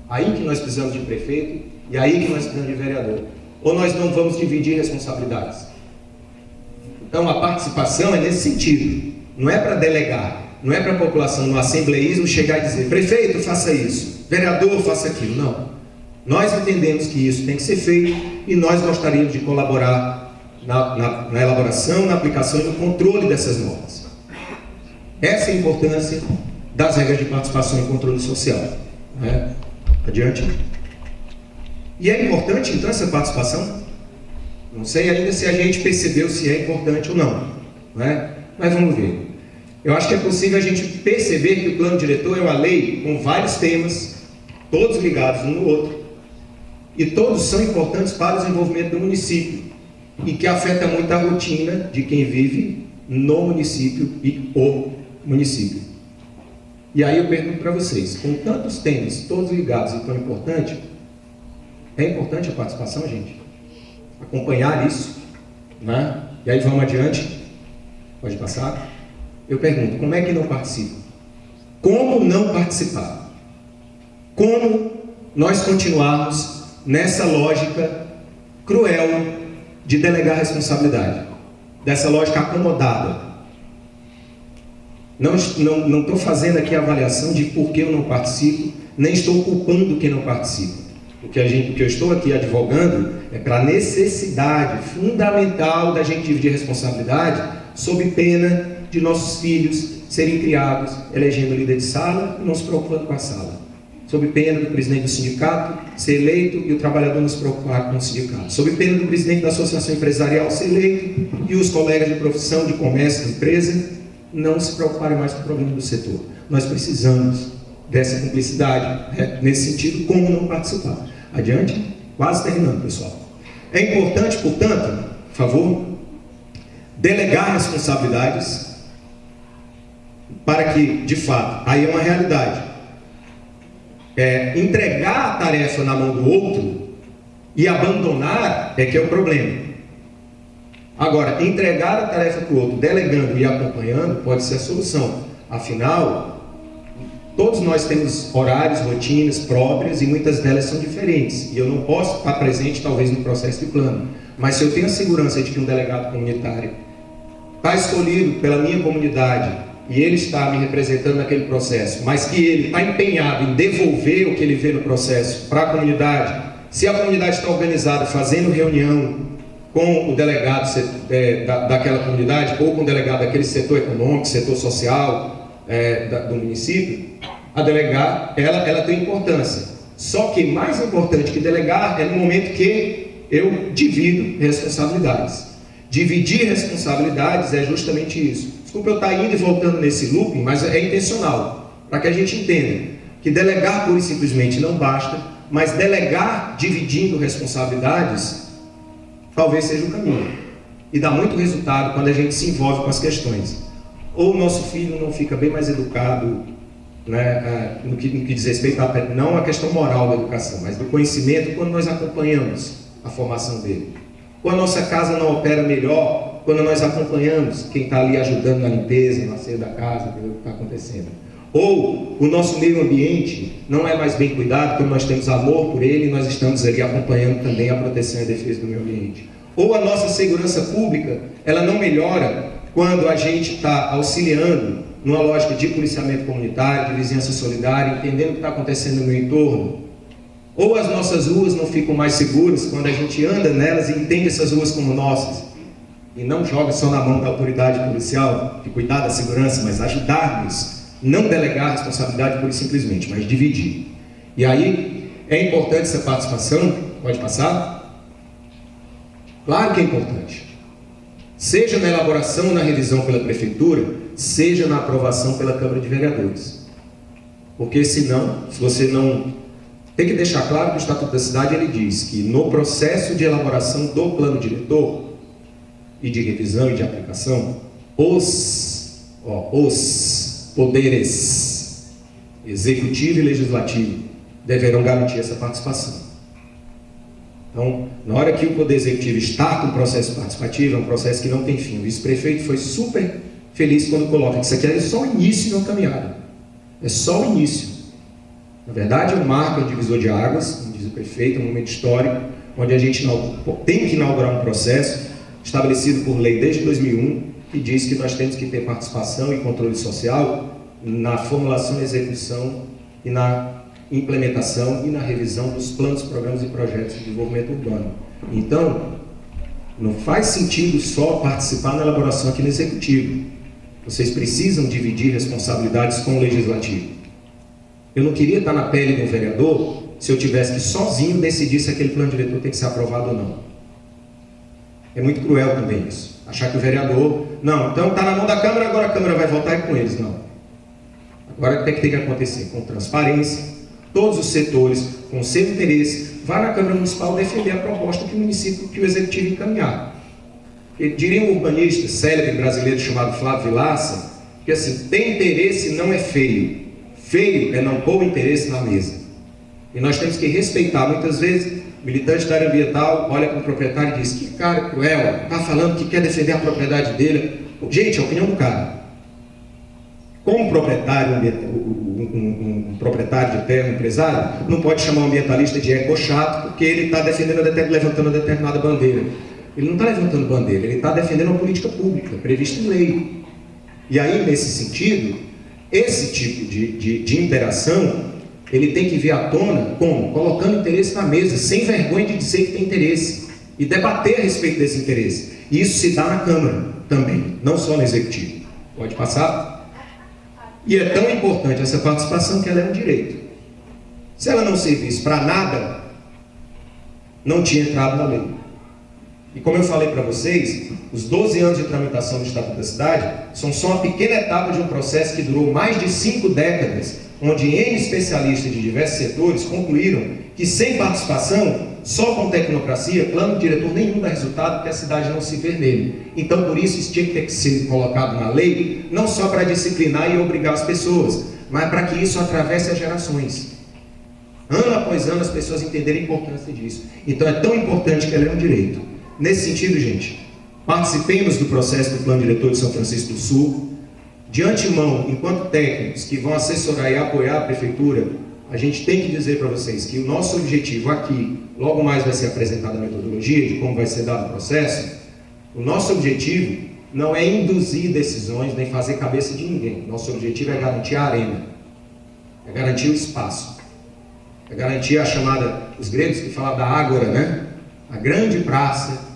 Aí que nós precisamos de prefeito e aí que nós precisamos de vereador. Ou nós não vamos dividir responsabilidades. Então a participação é nesse sentido. Não é para delegar. Não é para a população no assembleísmo chegar e dizer: prefeito, faça isso, vereador, faça aquilo. Não. Nós entendemos que isso tem que ser feito e nós gostaríamos de colaborar na elaboração, na aplicação e no controle dessas normas. Essa é a importância das regras de participação e controle social. Né? Adiante. E é importante, então, essa participação? Não sei ainda se a gente percebeu se é importante ou não. Né? Mas vamos ver. Eu acho que é possível a gente perceber que o plano diretor é uma lei com vários temas, todos ligados um no outro, e todos são importantes para o desenvolvimento do município, e que afeta muito a rotina de quem vive no município e o município. E aí eu pergunto para vocês, com tantos temas, todos ligados e tão importantes, é importante a participação, gente? Acompanhar isso, né? E aí vamos adiante, pode passar. Eu pergunto, como é que não participa? Como não participar? Como nós continuarmos nessa lógica cruel de delegar responsabilidade? Dessa lógica acomodada. Não estou fazendo aqui a avaliação de por que eu não participo, nem estou culpando quem não participa. O que eu estou aqui advogando é para a necessidade fundamental da gente dividir responsabilidade sob pena de nossos filhos serem criados elegendo líder de sala e não se preocupando com a sala. Sob pena do presidente do sindicato ser eleito e o trabalhador não se preocupar com o sindicato. Sob pena do presidente da associação empresarial ser eleito e os colegas de profissão, de comércio, de empresa, não se preocuparem mais com o problema do setor. Nós precisamos dessa cumplicidade, nesse sentido, como não participar. Adiante, quase terminando, pessoal. É importante, portanto, por favor, delegar responsabilidades para que, de fato, aí é uma realidade. Entregar a tarefa na mão do outro e abandonar é que é o problema. Agora, entregar a tarefa para o outro, delegando e acompanhando, pode ser a solução. Afinal, todos nós temos horários, rotinas próprias e muitas delas são diferentes. E eu não posso estar presente, talvez, no processo de plano. Mas se eu tenho a segurança de que um delegado comunitário está escolhido pela minha comunidade e ele está me representando naquele processo, mas que ele está empenhado em devolver o que ele vê no processo para a comunidade, se a comunidade está organizada, fazendo reunião com o delegado daquela comunidade, ou com o delegado daquele setor econômico, setor social do município, a delegar, ela tem importância. Só que mais importante que delegar é no momento que eu divido responsabilidades. Dividir responsabilidades é justamente isso. Desculpa eu estar indo e voltando nesse looping, mas é intencional, para que a gente entenda que delegar pura e simplesmente não basta, mas delegar dividindo responsabilidades talvez seja o caminho. E dá muito resultado quando a gente se envolve com as questões. Ou o nosso filho não fica bem mais educado, né, no que diz respeito não à questão moral da educação, mas do conhecimento, quando nós acompanhamos a formação dele. Ou a nossa casa não opera melhor quando nós acompanhamos quem está ali ajudando na limpeza, no asseio da casa, o que está acontecendo. Ou o nosso meio ambiente não é mais bem cuidado quando nós temos amor por ele e nós estamos ali acompanhando também a proteção e a defesa do meio ambiente. Ou a nossa segurança pública, ela não melhora quando a gente está auxiliando numa lógica de policiamento comunitário, de vizinhança solidária, entendendo o que está acontecendo no meu entorno, Ou as nossas ruas não ficam mais seguras quando a gente anda nelas e entende essas ruas como nossas, e não joga só na mão da autoridade policial, de cuidar da segurança, mas ajudar-nos, não delegar a responsabilidade pura e simplesmente, mas dividir. E aí, é importante essa participação, pode passar? Claro que é importante. Seja na elaboração ou na revisão pela Prefeitura, seja na aprovação pela Câmara de Vereadores. Porque senão, se você não... Tem que deixar claro que o Estatuto da Cidade, ele diz que no processo de elaboração do plano diretor, e de revisão e de aplicação, os poderes executivo e legislativo deverão garantir essa participação. Então, na hora que o Poder Executivo está com o processo participativo, é um processo que não tem fim. O vice-prefeito foi super feliz quando coloca que isso aqui é só o início de uma caminhada. É só o início. Na verdade, é um marco, um divisor de águas, como diz o prefeito, um momento histórico, onde a gente tem que inaugurar um processo estabelecido por lei desde 2001, que diz que nós temos que ter participação e controle social na formulação, execução e na implementação e na revisão dos planos, programas e projetos de desenvolvimento urbano. Então, não faz sentido só participar na elaboração aqui no Executivo. Vocês precisam dividir responsabilidades com o Legislativo. Eu não queria estar na pele de um vereador se eu tivesse que sozinho decidir se aquele plano diretor tem que ser aprovado ou não. É muito cruel também isso. Achar que o vereador... Não, então está na mão da Câmara, agora a Câmara vai votar com eles. Não. Agora tem que acontecer com transparência, todos os setores, com seu interesse, vá na Câmara Municipal defender a proposta que o município, que o Executivo encaminhar. Diria um urbanista célebre brasileiro chamado Flávio Vilaça, que assim, tem interesse não é feio. Feio é não pôr o interesse na mesa. E nós temos que respeitar, muitas vezes, militante da área ambiental olha para o proprietário e diz: que cara cruel, está falando que quer defender a propriedade dele. Gente, é a opinião do cara. Como proprietário, um proprietário de terra, um empresário, não pode chamar o ambientalista de eco-chato porque ele está levantando determinada bandeira. Ele não está levantando bandeira, ele está defendendo uma política pública, prevista em lei. E aí, nesse sentido, esse tipo de interação, ele tem que vir à tona como? Colocando interesse na mesa, sem vergonha de dizer que tem interesse, e debater a respeito desse interesse. E isso se dá na Câmara também, não só no Executivo. Pode passar? E é tão importante essa participação que ela é um direito. Se ela não servisse para nada, não tinha entrado na lei. E como eu falei para vocês, os 12 anos de tramitação do Estatuto da Cidade são só uma pequena etapa de um processo que durou mais de 5 décadas, onde N especialistas de diversos setores concluíram que sem participação, só com tecnocracia, plano diretor nenhum dá resultado, porque a cidade não se vê nele. Então, por isso, isso tinha que ter que ser colocado na lei, não só para disciplinar e obrigar as pessoas, mas para que isso atravesse as gerações. Ano após ano, as pessoas entenderem a importância disso. Então, é tão importante que ela é um direito. Nesse sentido, gente, participemos do processo do Plano Diretor de São Francisco do Sul. De antemão, enquanto técnicos que vão assessorar e apoiar a Prefeitura, a gente tem que dizer para vocês que o nosso objetivo aqui, logo mais vai ser apresentada a metodologia de como vai ser dado o processo. O nosso objetivo não é induzir decisões, nem fazer cabeça de ninguém. Nosso objetivo é garantir a arena, é garantir o espaço, é garantir a chamada, os gregos que falavam da ágora, né? A grande praça,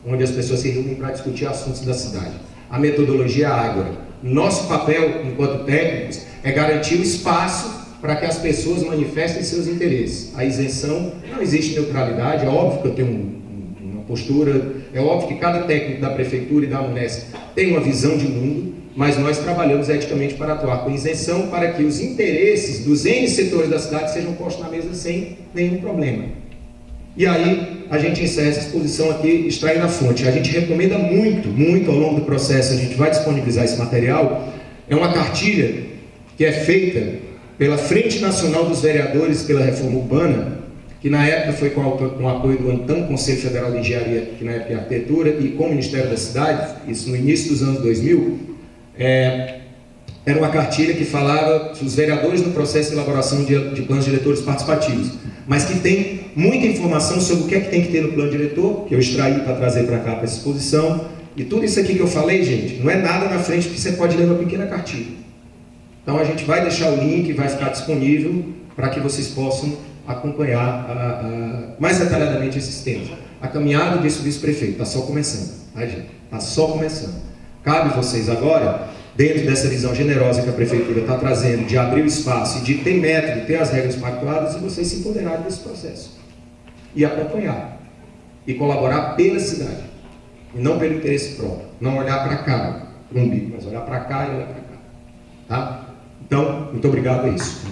onde as pessoas se reúnem para discutir assuntos da cidade. A metodologia é a ágora. Nosso papel, enquanto técnicos, é garantir o espaço para que as pessoas manifestem seus interesses. A isenção, não existe neutralidade, é óbvio que eu tenho uma postura, é óbvio que cada técnico da Prefeitura e da Unesp tem uma visão de mundo, mas nós trabalhamos eticamente para atuar com isenção para que os interesses dos N setores da cidade sejam postos na mesa sem nenhum problema. E aí, a gente encerra essa exposição aqui, extraindo a fonte. A gente recomenda muito, muito ao longo do processo, a gente vai disponibilizar esse material, é uma cartilha que é feita pela Frente Nacional dos Vereadores pela Reforma Urbana, que na época foi com o apoio do ANTAM, Conselho Federal de Engenharia, que na época é Arquitetura, e com o Ministério da Cidade, isso no início dos anos 2000, era uma cartilha que falava dos vereadores no processo de elaboração de planos diretores participativos, mas que tem muita informação sobre o que é que tem que ter no plano diretor, que eu extraí para trazer para cá para essa exposição, e tudo isso aqui que eu falei, gente, não é nada na frente que você pode ler uma pequena cartilha. Então a gente vai deixar o link, vai ficar disponível para que vocês possam acompanhar mais detalhadamente esses temas. A caminhada desse vice-prefeito está só começando, tá, gente? Está só começando. Cabe vocês agora, dentro dessa visão generosa que a prefeitura está trazendo, de abrir o espaço e de ter método, ter as regras pactuadas, e vocês se empoderarem desse processo. E acompanhar. E colaborar pela cidade. E não pelo interesse próprio. Não olhar para cá, para um bico, mas olhar para cá e olhar para cá. Tá? Então, muito obrigado, é isso.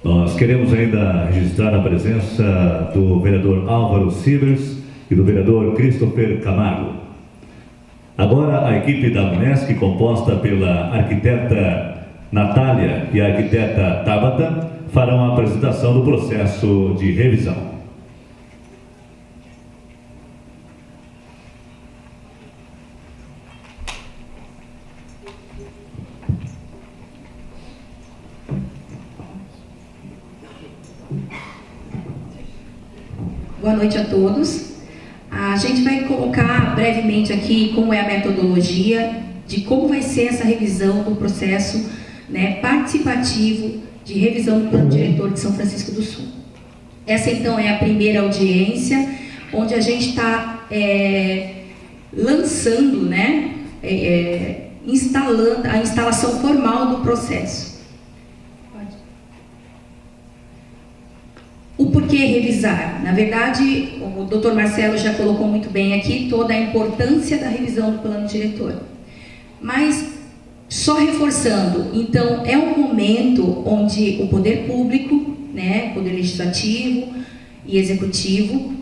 Nós queremos ainda registrar a presença do vereador Álvaro Sivers e do vereador Christopher Camargo. Agora, a equipe da Munesc, composta pela arquiteta Natália e a arquiteta Tabata, farão a apresentação do processo de revisão. Boa noite a todos. A gente vai colocar brevemente aqui como é a metodologia de como vai ser essa revisão do processo, né, participativo de revisão do Plano Diretor de São Francisco do Sul. Essa então é a primeira audiência, onde a gente está lançando, né, instalando a instalação formal do processo. O porquê revisar? Na verdade, o Dr. Marcelo já colocou muito bem aqui toda a importância da revisão do plano diretor. Mas, só reforçando, então, é um momento onde o poder público, né, poder legislativo e executivo,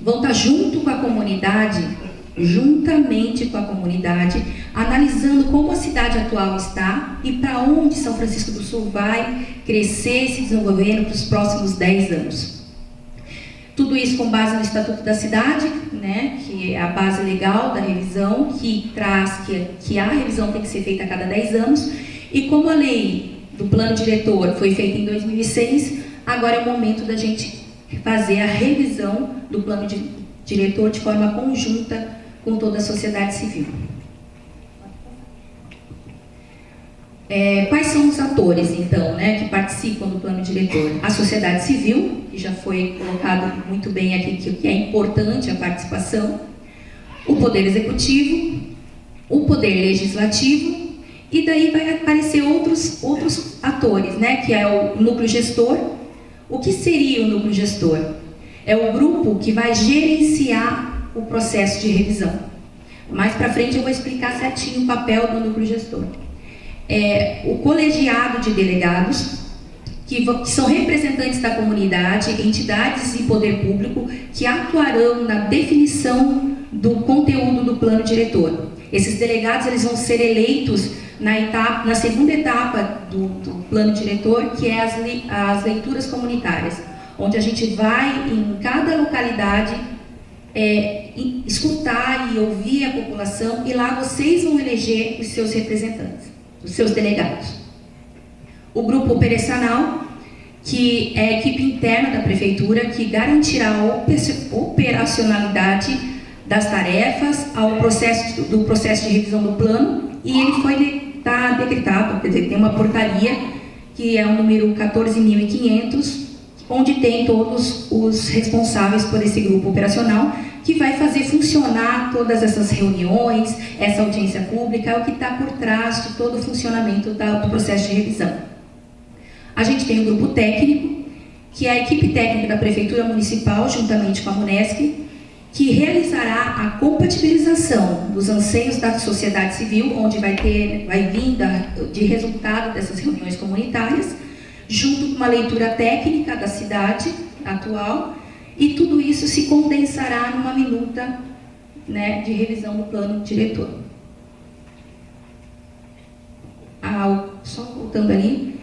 vão estar junto com a comunidade, juntamente com a comunidade, analisando como a cidade atual está e para onde São Francisco do Sul vai crescer e se desenvolver para os próximos 10 anos. Tudo isso com base no Estatuto da Cidade, né, que é a base legal da revisão, que traz que a revisão tem que ser feita a cada 10 anos, e como a lei do plano diretor foi feita em 2006, agora é o momento da gente fazer a revisão do plano diretor de forma conjunta com toda a sociedade civil. Quais são os atores, então, né, que participam do plano diretor? A sociedade civil, que já foi colocado muito bem aqui, que é importante a participação, o poder executivo, o poder legislativo, e daí vai aparecer outros atores, né, que é o núcleo gestor. O que seria o núcleo gestor? É o grupo que vai gerenciar o processo de revisão. Mais para frente eu vou explicar certinho o papel do núcleo gestor. O colegiado de delegados, que são representantes da comunidade, entidades e poder público, que atuarão na definição do conteúdo do plano diretor. Esses delegados eles vão ser eleitos na segunda etapa do plano diretor, que é as leituras comunitárias, onde a gente vai em cada localidade escutar e ouvir a população, e lá vocês vão eleger os seus representantes, os seus delegados. O grupo operacional, que é a equipe interna da prefeitura, que garantirá a operacionalidade das tarefas do processo de revisão do plano, e ele está decretado, quer dizer, tem uma portaria, que é o número 14.500, onde tem todos os responsáveis por esse grupo operacional, que vai fazer funcionar todas essas reuniões, essa audiência pública, é o que está por trás de todo o funcionamento do processo de revisão. A gente tem o grupo técnico, que é a equipe técnica da Prefeitura Municipal, juntamente com a Munesc, que realizará a compatibilização dos anseios da sociedade civil, onde vai vir de resultado dessas reuniões comunitárias, junto com uma leitura técnica da cidade atual, e tudo isso se condensará numa minuta, né, de revisão do plano diretor. Só voltando ali,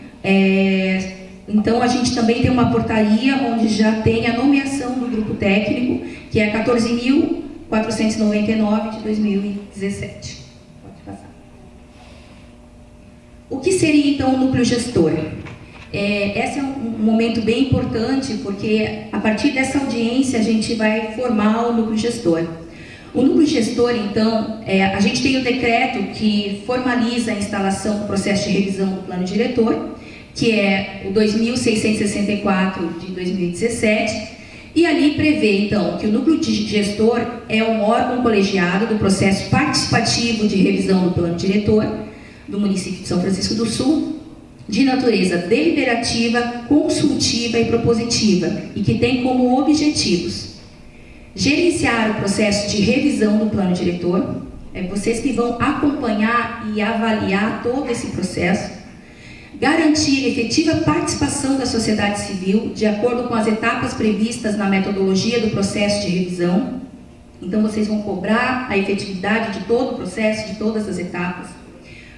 então a gente também tem uma portaria onde já tem a nomeação do grupo técnico, que é a 14.499 de 2017. Pode passar. O que seria, então, o núcleo gestor? Esse é um momento bem importante, porque a partir dessa audiência a gente vai formar o núcleo gestor. O núcleo gestor, então, a gente tem o decreto que formaliza a instalação do processo de revisão do plano diretor, que é o 2.664 de 2017, e ali prevê, então, que o núcleo de gestor é um órgão colegiado do processo participativo de revisão do plano diretor do município de São Francisco do Sul, de natureza deliberativa, consultiva e propositiva, e que tem como objetivos gerenciar o processo de revisão do plano diretor, vocês que vão acompanhar e avaliar todo esse processo, garantir efetiva participação da sociedade civil de acordo com as etapas previstas na metodologia do processo de revisão. Então, vocês vão cobrar a efetividade de todo o processo, de todas as etapas.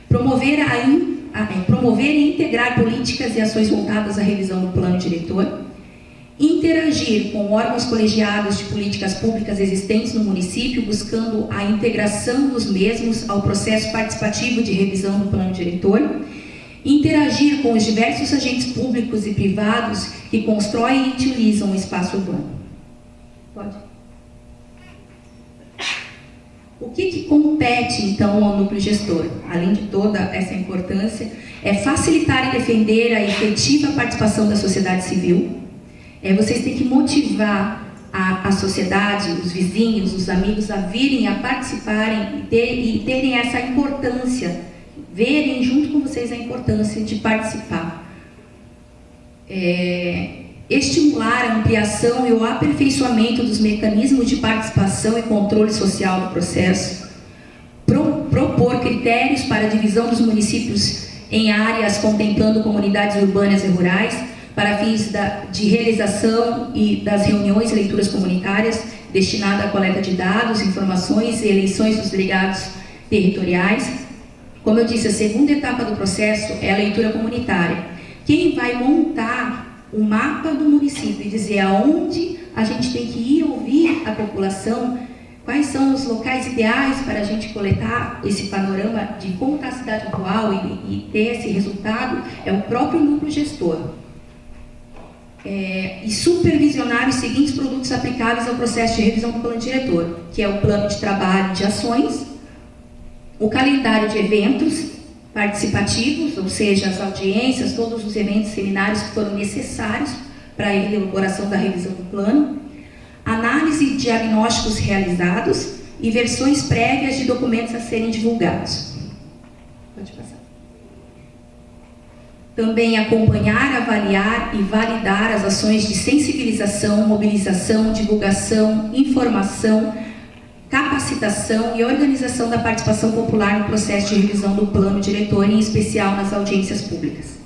Promover e integrar políticas e ações voltadas à revisão do plano diretor. Interagir com órgãos colegiados de políticas públicas existentes no município, buscando a integração dos mesmos ao processo participativo de revisão do plano diretor. Interagir com os diversos agentes públicos e privados que constroem e utilizam o espaço urbano. Pode? O que compete, então, ao núcleo gestor? Além de toda essa importância, é facilitar e defender a efetiva participação da sociedade civil. Vocês têm que motivar a sociedade, os vizinhos, os amigos a virem, a participarem e terem essa importância, verem junto com vocês a importância de participar. Estimular a ampliação e o aperfeiçoamento dos mecanismos de participação e controle social do processo. Propor critérios para a divisão dos municípios em áreas contemplando comunidades urbanas e rurais, para fins de realização e das reuniões e leituras comunitárias, destinada à coleta de dados, informações e eleições dos delegados territoriais. Como eu disse, a segunda etapa do processo é a leitura comunitária. Quem vai montar o mapa do município e dizer aonde a gente tem que ir ouvir a população, quais são os locais ideais para a gente coletar esse panorama de como está a cidade atual e ter esse resultado, é o próprio núcleo gestor. E supervisionar os seguintes produtos aplicáveis ao processo de revisão do plano diretor, que é o plano de trabalho de ações, o calendário de eventos participativos, ou seja, as audiências, todos os eventos, seminários que foram necessários para a elaboração da revisão do plano, análise de diagnósticos realizados e versões prévias de documentos a serem divulgados. Pode passar. Também acompanhar, avaliar e validar as ações de sensibilização, mobilização, divulgação, informação, capacitação e organização da participação popular no processo de revisão do plano diretor, em especial nas audiências públicas.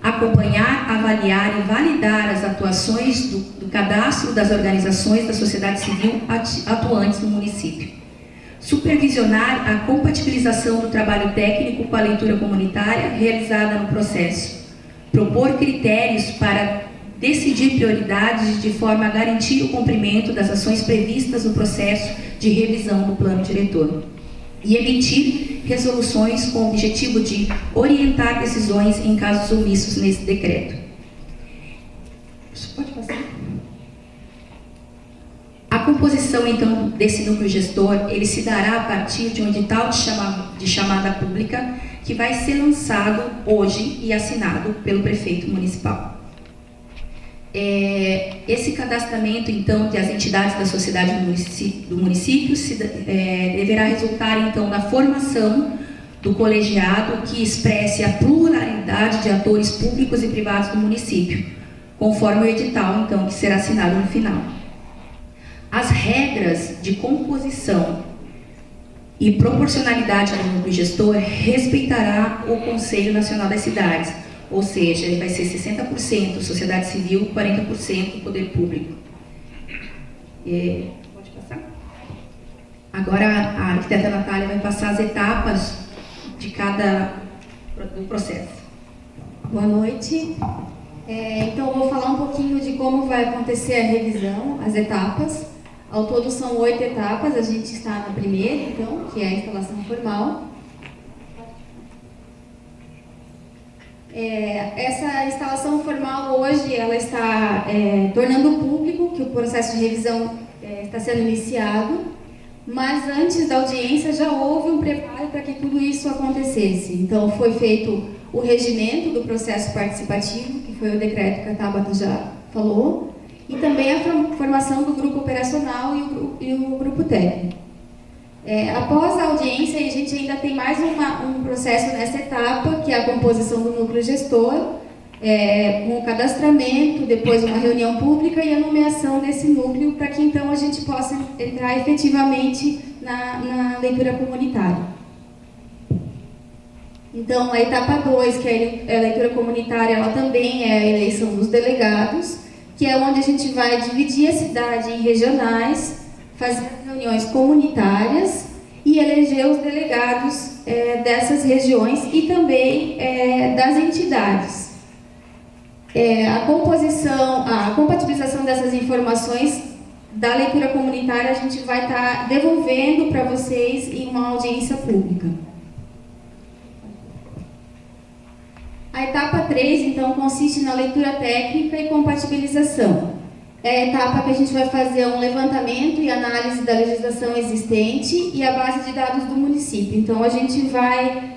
Acompanhar, avaliar e validar as atuações do cadastro das organizações da sociedade civil atuantes no município. Supervisionar a compatibilização do trabalho técnico com a leitura comunitária realizada no processo. Propor critérios para decidir prioridades de forma a garantir o cumprimento das ações previstas no processo de revisão do plano diretor. E emitir resoluções com o objetivo de orientar decisões em casos omissos nesse decreto. Pode passar. A composição, então, desse núcleo gestor, ele se dará a partir de um edital de chamada pública que vai ser lançado hoje e assinado pelo prefeito municipal. Esse cadastramento, então, das entidades da sociedade do município deverá resultar, então, na formação do colegiado que expresse a pluralidade de atores públicos e privados do município, conforme o edital, então, que será assinado no final. As regras de composição e proporcionalidade do núcleo gestor respeitará o Conselho Nacional das Cidades, ou seja, ele vai ser 60% sociedade civil, 40% poder público. Pode passar? Agora a arquiteta Natália vai passar as etapas de do processo. Boa noite. Então eu vou falar um pouquinho de como vai acontecer a revisão, as etapas. Ao todo são 8 etapas, a gente está na primeira, então, que é a instalação formal. Essa instalação formal hoje ela está tornando público que o processo de revisão está sendo iniciado, mas antes da audiência já houve um preparo para que tudo isso acontecesse. Então foi feito o regimento do processo participativo, que foi o decreto que a Tabata já falou, e também a formação do grupo operacional e o grupo técnico. Após a audiência, a gente ainda tem mais um processo nessa etapa, que é a composição do núcleo gestor, com o cadastramento, depois uma reunião pública e a nomeação desse núcleo, para que então a gente possa entrar efetivamente na leitura comunitária. Então, a etapa 2, que é a leitura comunitária, ela também é a eleição dos delegados, que é onde a gente vai dividir a cidade em regionais, fazer reuniões comunitárias e eleger os delegados dessas regiões e também das entidades. A compatibilização dessas informações da leitura comunitária a gente vai estar devolvendo para vocês em uma audiência pública. A etapa 3, então, consiste na leitura técnica e compatibilização. É a etapa que a gente vai fazer um levantamento e análise da legislação existente e a base de dados do município. Então, a gente vai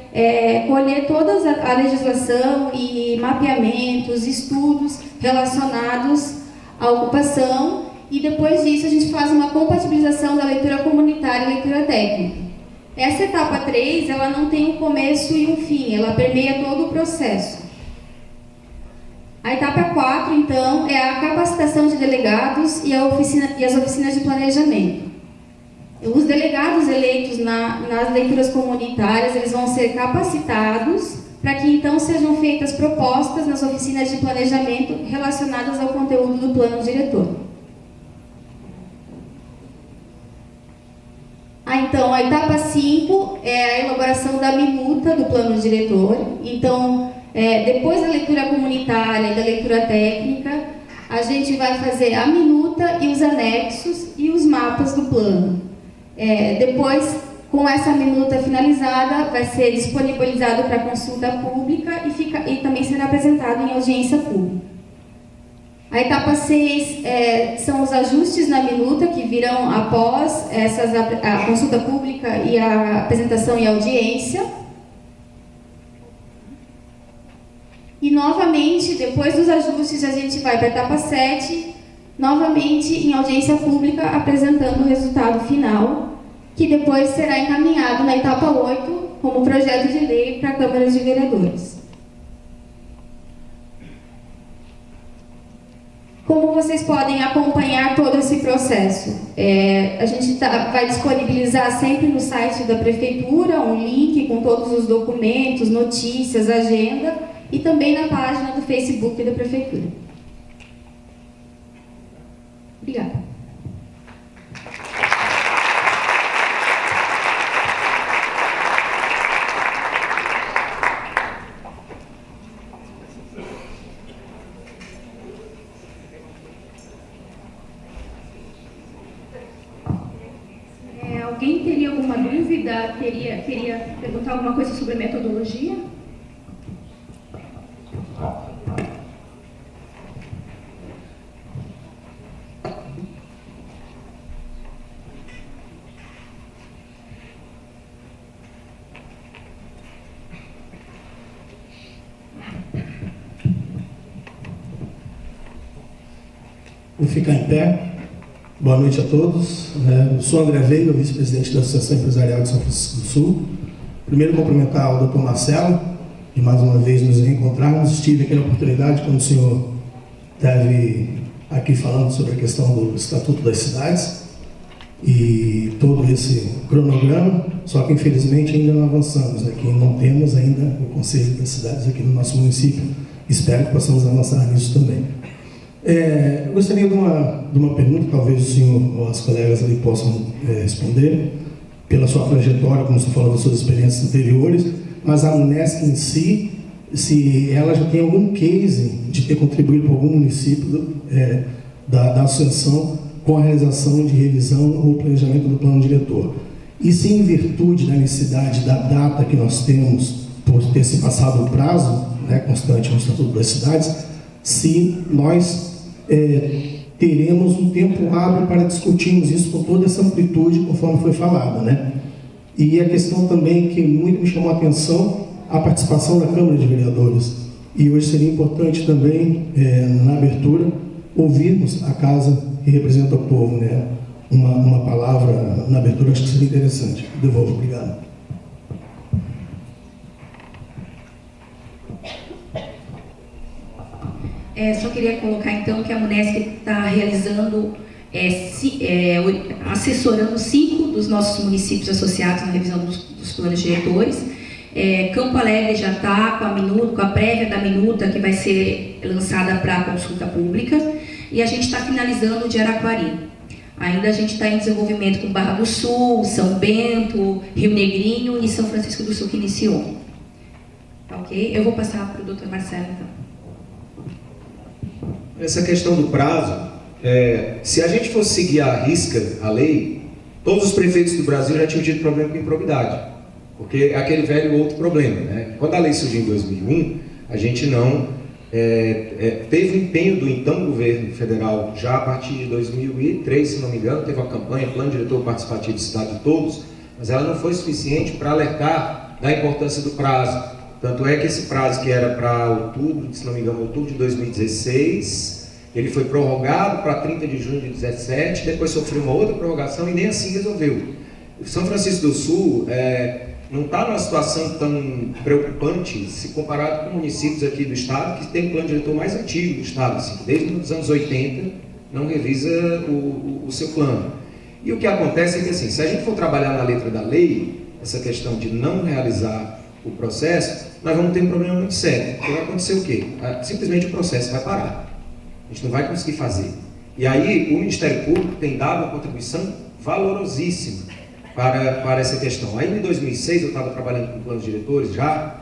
colher toda a legislação e mapeamentos, estudos relacionados à ocupação e depois disso a gente faz uma compatibilização da leitura comunitária e leitura técnica. Essa etapa 3, ela não tem um começo e um fim, ela permeia todo o processo. A etapa 4, então, é a capacitação de delegados e as oficinas de planejamento. Os delegados eleitos nas leituras comunitárias, eles vão ser capacitados para que então sejam feitas propostas nas oficinas de planejamento relacionadas ao conteúdo do plano diretor. Então, a etapa 5 é a elaboração da minuta do plano diretor. Então, depois da leitura comunitária e da leitura técnica, a gente vai fazer a minuta e os anexos e os mapas do plano. Depois, com essa minuta finalizada, vai ser disponibilizado para consulta pública e também será apresentado em audiência pública. A etapa 6 são os ajustes na minuta que virão após a consulta pública e a apresentação e audiência. E novamente, depois dos ajustes, a gente vai para a etapa 7, novamente em audiência pública, apresentando o resultado final, que depois será encaminhado na etapa 8 como projeto de lei para a Câmara de Vereadores. Como vocês podem acompanhar todo esse processo? A gente vai disponibilizar sempre no site da Prefeitura um link com todos os documentos, notícias, agenda e também na página do Facebook da Prefeitura. Obrigada. Alguém teria alguma dúvida? Queria perguntar alguma coisa sobre metodologia? Vou ficar em pé. Boa noite a todos. Eu sou André Veiga, vice-presidente da Associação Empresarial de São Francisco do Sul. Primeiro, cumprimentar o Dr. Marcelo, e mais uma vez nos reencontrarmos. Tive aqui a oportunidade, quando o senhor esteve aqui falando sobre a questão do Estatuto das Cidades e todo esse cronograma, só que infelizmente ainda não avançamos, que não temos ainda o Conselho das Cidades aqui no nosso município. Espero que possamos avançar nisso também. Eu gostaria de uma pergunta, talvez o senhor ou as colegas ali possam responder, pela sua trajetória, como você falou das suas experiências anteriores, mas a Unesc em si, se ela já tem algum case de ter contribuído para algum município da associação com a realização de revisão ou planejamento do plano diretor. E se em virtude da necessidade da data que nós temos, por ter se passado o prazo, né, constante no Estatuto das Cidades, se nós teremos um tempo hábil para discutirmos isso com toda essa amplitude, conforme foi falado, né? E a questão também que muito me chamou a atenção, a participação da Câmara de Vereadores. E hoje seria importante também, na abertura, ouvirmos a casa que representa o povo, né? Uma palavra na abertura, acho que seria interessante. Devolvo, obrigado. Só queria colocar então que a Munesc está realizando, assessorando 5 dos nossos municípios associados na revisão dos planos diretores. Campo Alegre já está com a prévia da minuta que vai ser lançada para consulta pública, e a gente está finalizando o de Araquari. Ainda a gente está em desenvolvimento com Barra do Sul, São Bento, Rio Negrinho e São Francisco do Sul, que iniciou. Tá, ok? Eu vou passar para o Dr. Marcelo, então. Essa questão do prazo, se a gente fosse seguir à risca a lei, todos os prefeitos do Brasil já tinham tido problema com improbidade, porque é aquele velho outro problema, né? Quando a lei surgiu em 2001, a gente não teve o empenho do então governo federal, já a partir de 2003, se não me engano, teve uma campanha, Plano Diretor Participativo de Cidade de Todos, mas ela não foi suficiente para alertar da importância do prazo. Tanto é que esse prazo, que era para outubro, se não me engano, outubro de 2016, ele foi prorrogado para 30 de junho de 2017, depois sofreu uma outra prorrogação e nem assim resolveu. São Francisco do Sul não está numa situação tão preocupante se comparado com municípios aqui do estado que tem o plano diretor mais antigo do estado, assim, que desde os anos 80 não revisa o seu plano. E o que acontece é que, assim, se a gente for trabalhar na letra da lei, essa questão de não realizar o processo, nós vamos ter um problema muito sério. Porque vai acontecer o quê? Simplesmente o processo vai parar. A gente não vai conseguir fazer. E aí o Ministério Público tem dado uma contribuição valorosíssima para essa questão. Aí em 2006 eu estava trabalhando com planos diretores já,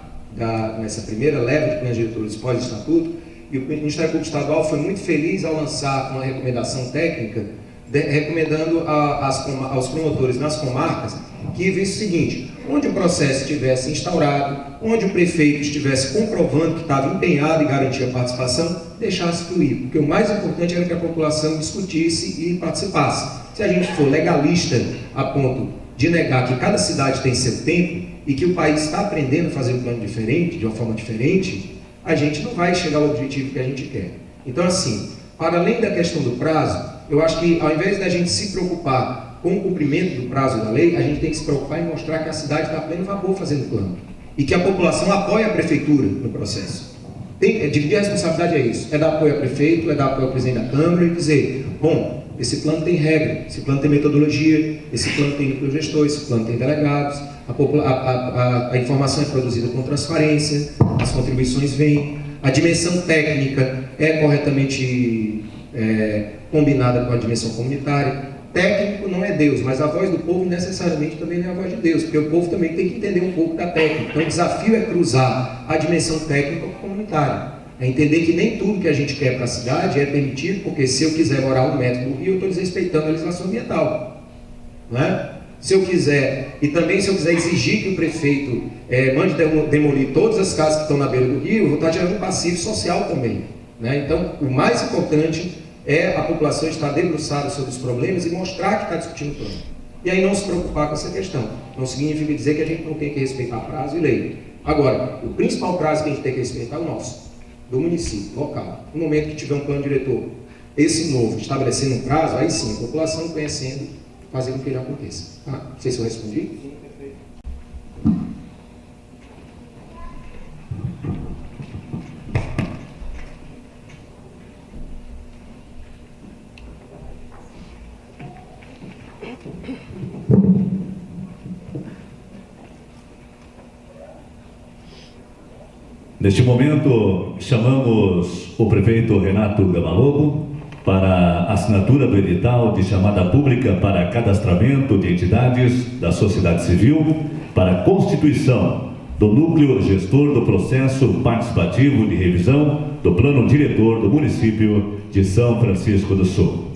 nessa primeira leva de planos diretores pós-estatuto, e o Ministério Público Estadual foi muito feliz ao lançar uma recomendação técnica, recomendando aos promotores nas comarcas que visse o seguinte: onde o processo estivesse instaurado, onde o prefeito estivesse comprovando que estava empenhado em garantir a participação, deixasse fluir, porque o mais importante era que a população discutisse e participasse. Se a gente for legalista a ponto de negar que cada cidade tem seu tempo e que o país está aprendendo a fazer um plano diferente, de uma forma diferente, a gente não vai chegar ao objetivo que a gente quer. Então, assim, para além da questão do prazo, eu acho que ao invés da gente se preocupar com o cumprimento do prazo da lei, a gente tem que se preocupar em mostrar que a cidade está a pleno vapor fazendo plano e que a população apoia a prefeitura no processo. Dividir a responsabilidade é isso, é dar apoio ao prefeito, é dar apoio ao presidente da Câmara e dizer, bom, esse plano tem regra, esse plano tem metodologia, esse plano tem núcleo gestor, esse plano tem delegados, a informação é produzida com transparência, as contribuições vêm, a dimensão técnica é corretamente combinada com a dimensão comunitária. Técnico não é Deus, mas a voz do povo necessariamente também não é a voz de Deus, porque o povo também tem que entender um pouco da técnica. Então o desafio é cruzar a dimensão técnica com a comunitária. É entender que nem tudo que a gente quer para a cidade é permitido, porque se eu quiser morar 1 metro do rio, eu estou desrespeitando a legislação ambiental. Não é? Se eu quiser, e também se eu quiser exigir que o prefeito mande demolir todas as casas que estão na beira do rio, eu vou estar gerando um passivo social também. Né? Então, o mais importante é a população estar debruçada sobre os problemas e mostrar que está discutindo o plano. E aí não se preocupar com essa questão. Não significa dizer que a gente não tem que respeitar prazo e lei. Agora, o principal prazo que a gente tem que respeitar é o nosso, do município, local. No momento que tiver um plano diretor, esse novo, estabelecendo um prazo, aí sim, a população conhecendo, fazendo o que ele aconteça. Não sei se eu respondi. Neste momento, chamamos o prefeito Renato Gamalobo para a assinatura do edital de chamada pública para cadastramento de entidades da sociedade civil para a constituição do núcleo gestor do processo participativo de revisão do plano diretor do município de São Francisco do Sul.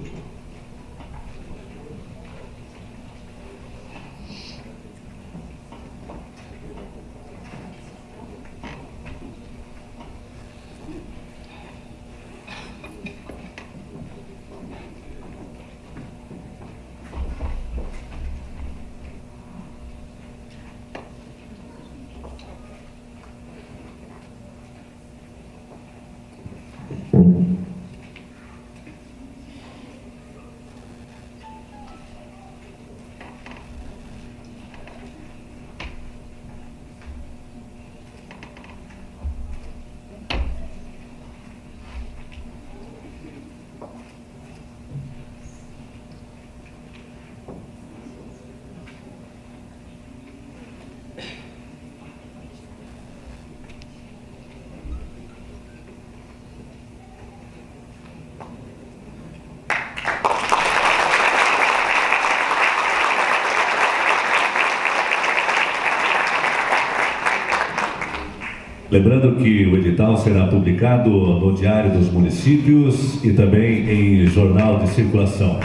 Lembrando que o edital será publicado no Diário dos Municípios e também em jornal de circulação.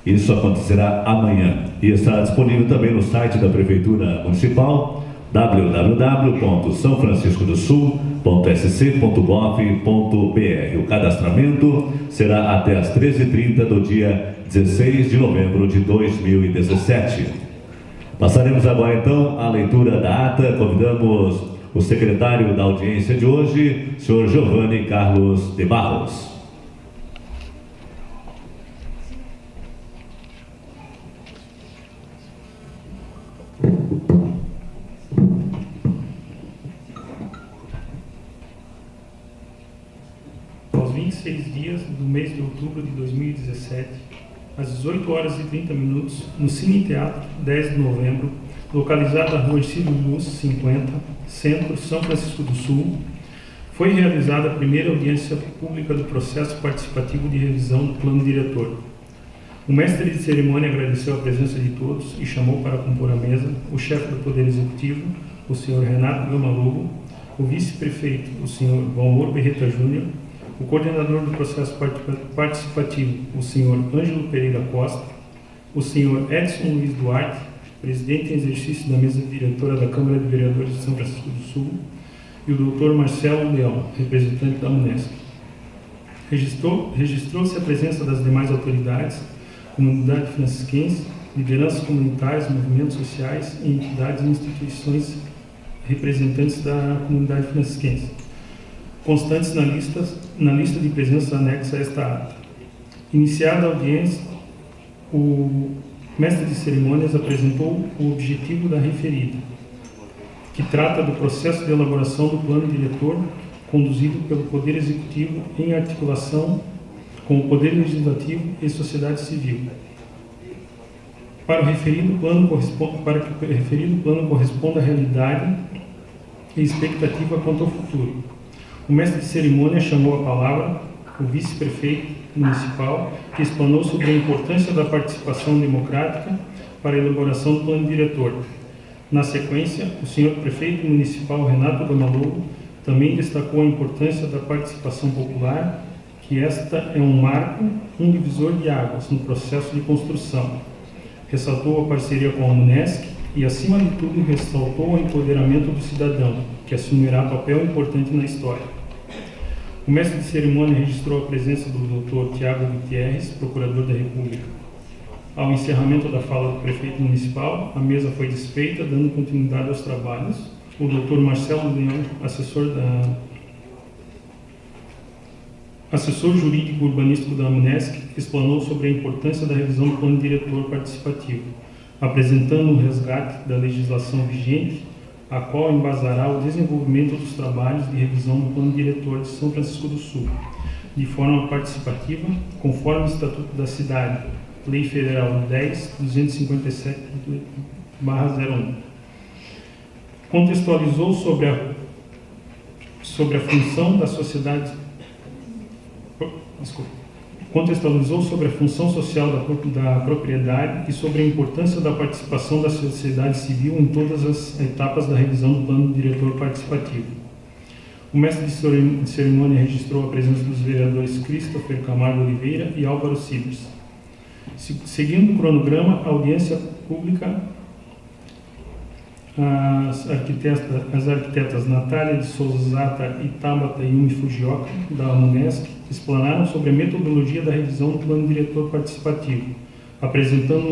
Isso acontecerá amanhã e estará disponível também no site da Prefeitura Municipal, www.saofranciscodosul.sc.gov.br. O cadastramento será até às 13h30 do dia 16 de novembro de 2017. Passaremos agora então à leitura da ata. Convidamos o secretário da audiência de hoje, senhor Giovanni Carlos de Barros. Aos 26 dias do mês de outubro de 2017, às 18h30, no Cine Teatro 10 de novembro, localizado na rua Ercílio Luz 50, Centro, São Francisco do Sul, foi realizada a primeira audiência pública do processo participativo de revisão do plano diretor. O mestre de cerimônia agradeceu a presença de todos e chamou para compor a mesa o chefe do Poder Executivo, o senhor Renato Gama Lobo, o vice-prefeito, o senhor Valmor Berreta Júnior, o coordenador do processo participativo, o senhor Ângelo Pereira Costa, o senhor Edson Luiz Duarte, presidente em exercício da mesa diretora da Câmara de Vereadores de São Francisco do Sul, e o doutor Marcelo Leão, representante da Unesco. Registrou-se a presença das demais autoridades, comunidade francisquense, lideranças comunitárias, movimentos sociais e entidades e instituições representantes da comunidade francisquense, constantes na lista de presença anexa a esta ata. Iniciada a audiência, o mestre de cerimônias apresentou o objetivo da referida, que trata do processo de elaboração do plano diretor conduzido pelo Poder Executivo em articulação com o Poder Legislativo e sociedade civil. Para que o referido plano corresponda à realidade e expectativa quanto ao futuro. O mestre de cerimônia chamou a palavra o vice-prefeito municipal, que explanou sobre a importância da participação democrática para a elaboração do plano diretor. Na sequência, o senhor prefeito municipal Renato Gama Lobo também destacou a importância da participação popular, que esta é um marco, um divisor de águas no processo de construção. Ressaltou a parceria com a Unesco e, acima de tudo, ressaltou o empoderamento do cidadão, que assumirá papel importante na história. O mestre de cerimônia registrou a presença do Dr. Tiago Gutierrez, procurador da República. Ao encerramento da fala do prefeito municipal, a mesa foi desfeita, dando continuidade aos trabalhos. O Dr. Marcelo Leão, assessor jurídico urbanístico da Unesco, explanou sobre a importância da revisão do plano diretor participativo, apresentando um resgate da legislação vigente, a qual embasará o desenvolvimento dos trabalhos de revisão do plano diretor de São Francisco do Sul, de forma participativa, conforme o Estatuto da Cidade, Lei Federal 10.257/01. Contextualizou sobre a função da sociedade. Contextualizou sobre a função social da propriedade e sobre a importância da participação da sociedade civil em todas as etapas da revisão do plano diretor participativo. O mestre de cerimônia registrou a presença dos vereadores Christopher Camargo Oliveira e Álvaro Cibres. Seguindo o cronograma, a audiência pública, as arquitetas Natália de Souza Zata e Tabata Yumi Fujioka, da Unesco, explanaram sobre a metodologia da revisão do plano diretor participativo, apresentando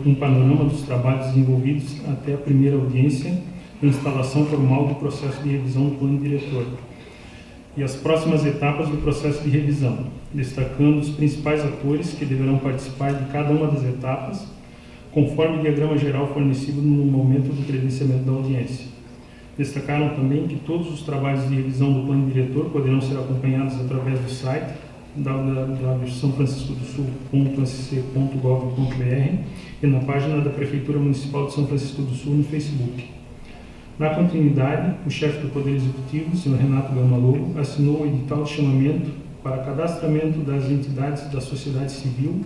um panorama dos trabalhos desenvolvidos até a primeira audiência e instalação formal do processo de revisão do plano diretor e as próximas etapas do processo de revisão, destacando os principais atores que deverão participar de cada uma das etapas, conforme o diagrama geral fornecido no momento do credenciamento da audiência. Destacaram também que todos os trabalhos de revisão do plano diretor poderão ser acompanhados através do site www.sanfranciscodosul.sc.gov.br e na página da Prefeitura Municipal de São Francisco do Sul no Facebook. Na continuidade, o chefe do Poder Executivo, o senhor Renato Gama Lobo, assinou o edital de chamamento para cadastramento das entidades da sociedade civil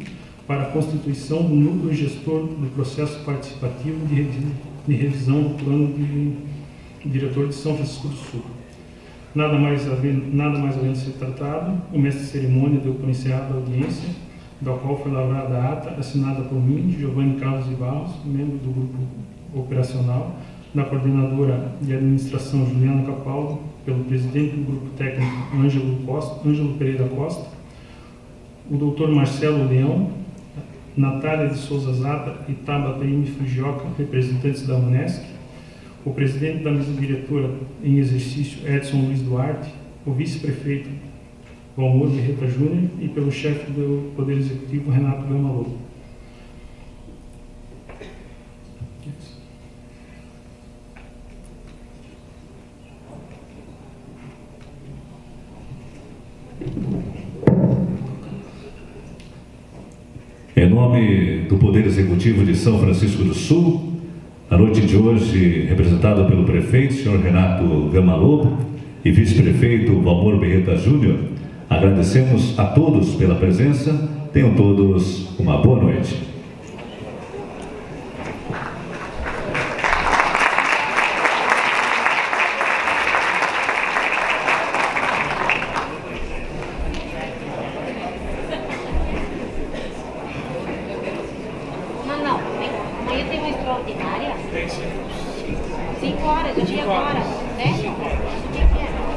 para a constituição do núcleo gestor do processo participativo de revisão do plano diretor de São Francisco do Sul. Nada mais havendo ser tratado, o mestre de cerimônia deu por encerrada a audiência, da qual foi lavrada a ata, assinada por mim, Giovanni Carlos de Barros, membro do grupo operacional, da coordenadora de administração Juliana Capaldo, pelo presidente do grupo técnico Ângelo Pereira Costa, o doutor Marcelo Leão, Natália de Souza Zata e Tabata Ime Frigioca, representantes da Unesc, o presidente da mesa diretora em exercício, Edson Luiz Duarte, o vice-prefeito, Valmor Berreta Júnior, e pelo chefe do Poder Executivo, Renato Gama Lobo. Em nome do Poder Executivo de São Francisco do Sul, a noite de hoje, representada pelo prefeito, senhor Renato Gama Lobo, e vice-prefeito Valmor Berreta Júnior, agradecemos a todos pela presença. Tenham todos uma boa noite. Não, amanhã tem uma extraordinária. Tem 5 horas, o dia agora, né? O dia que é?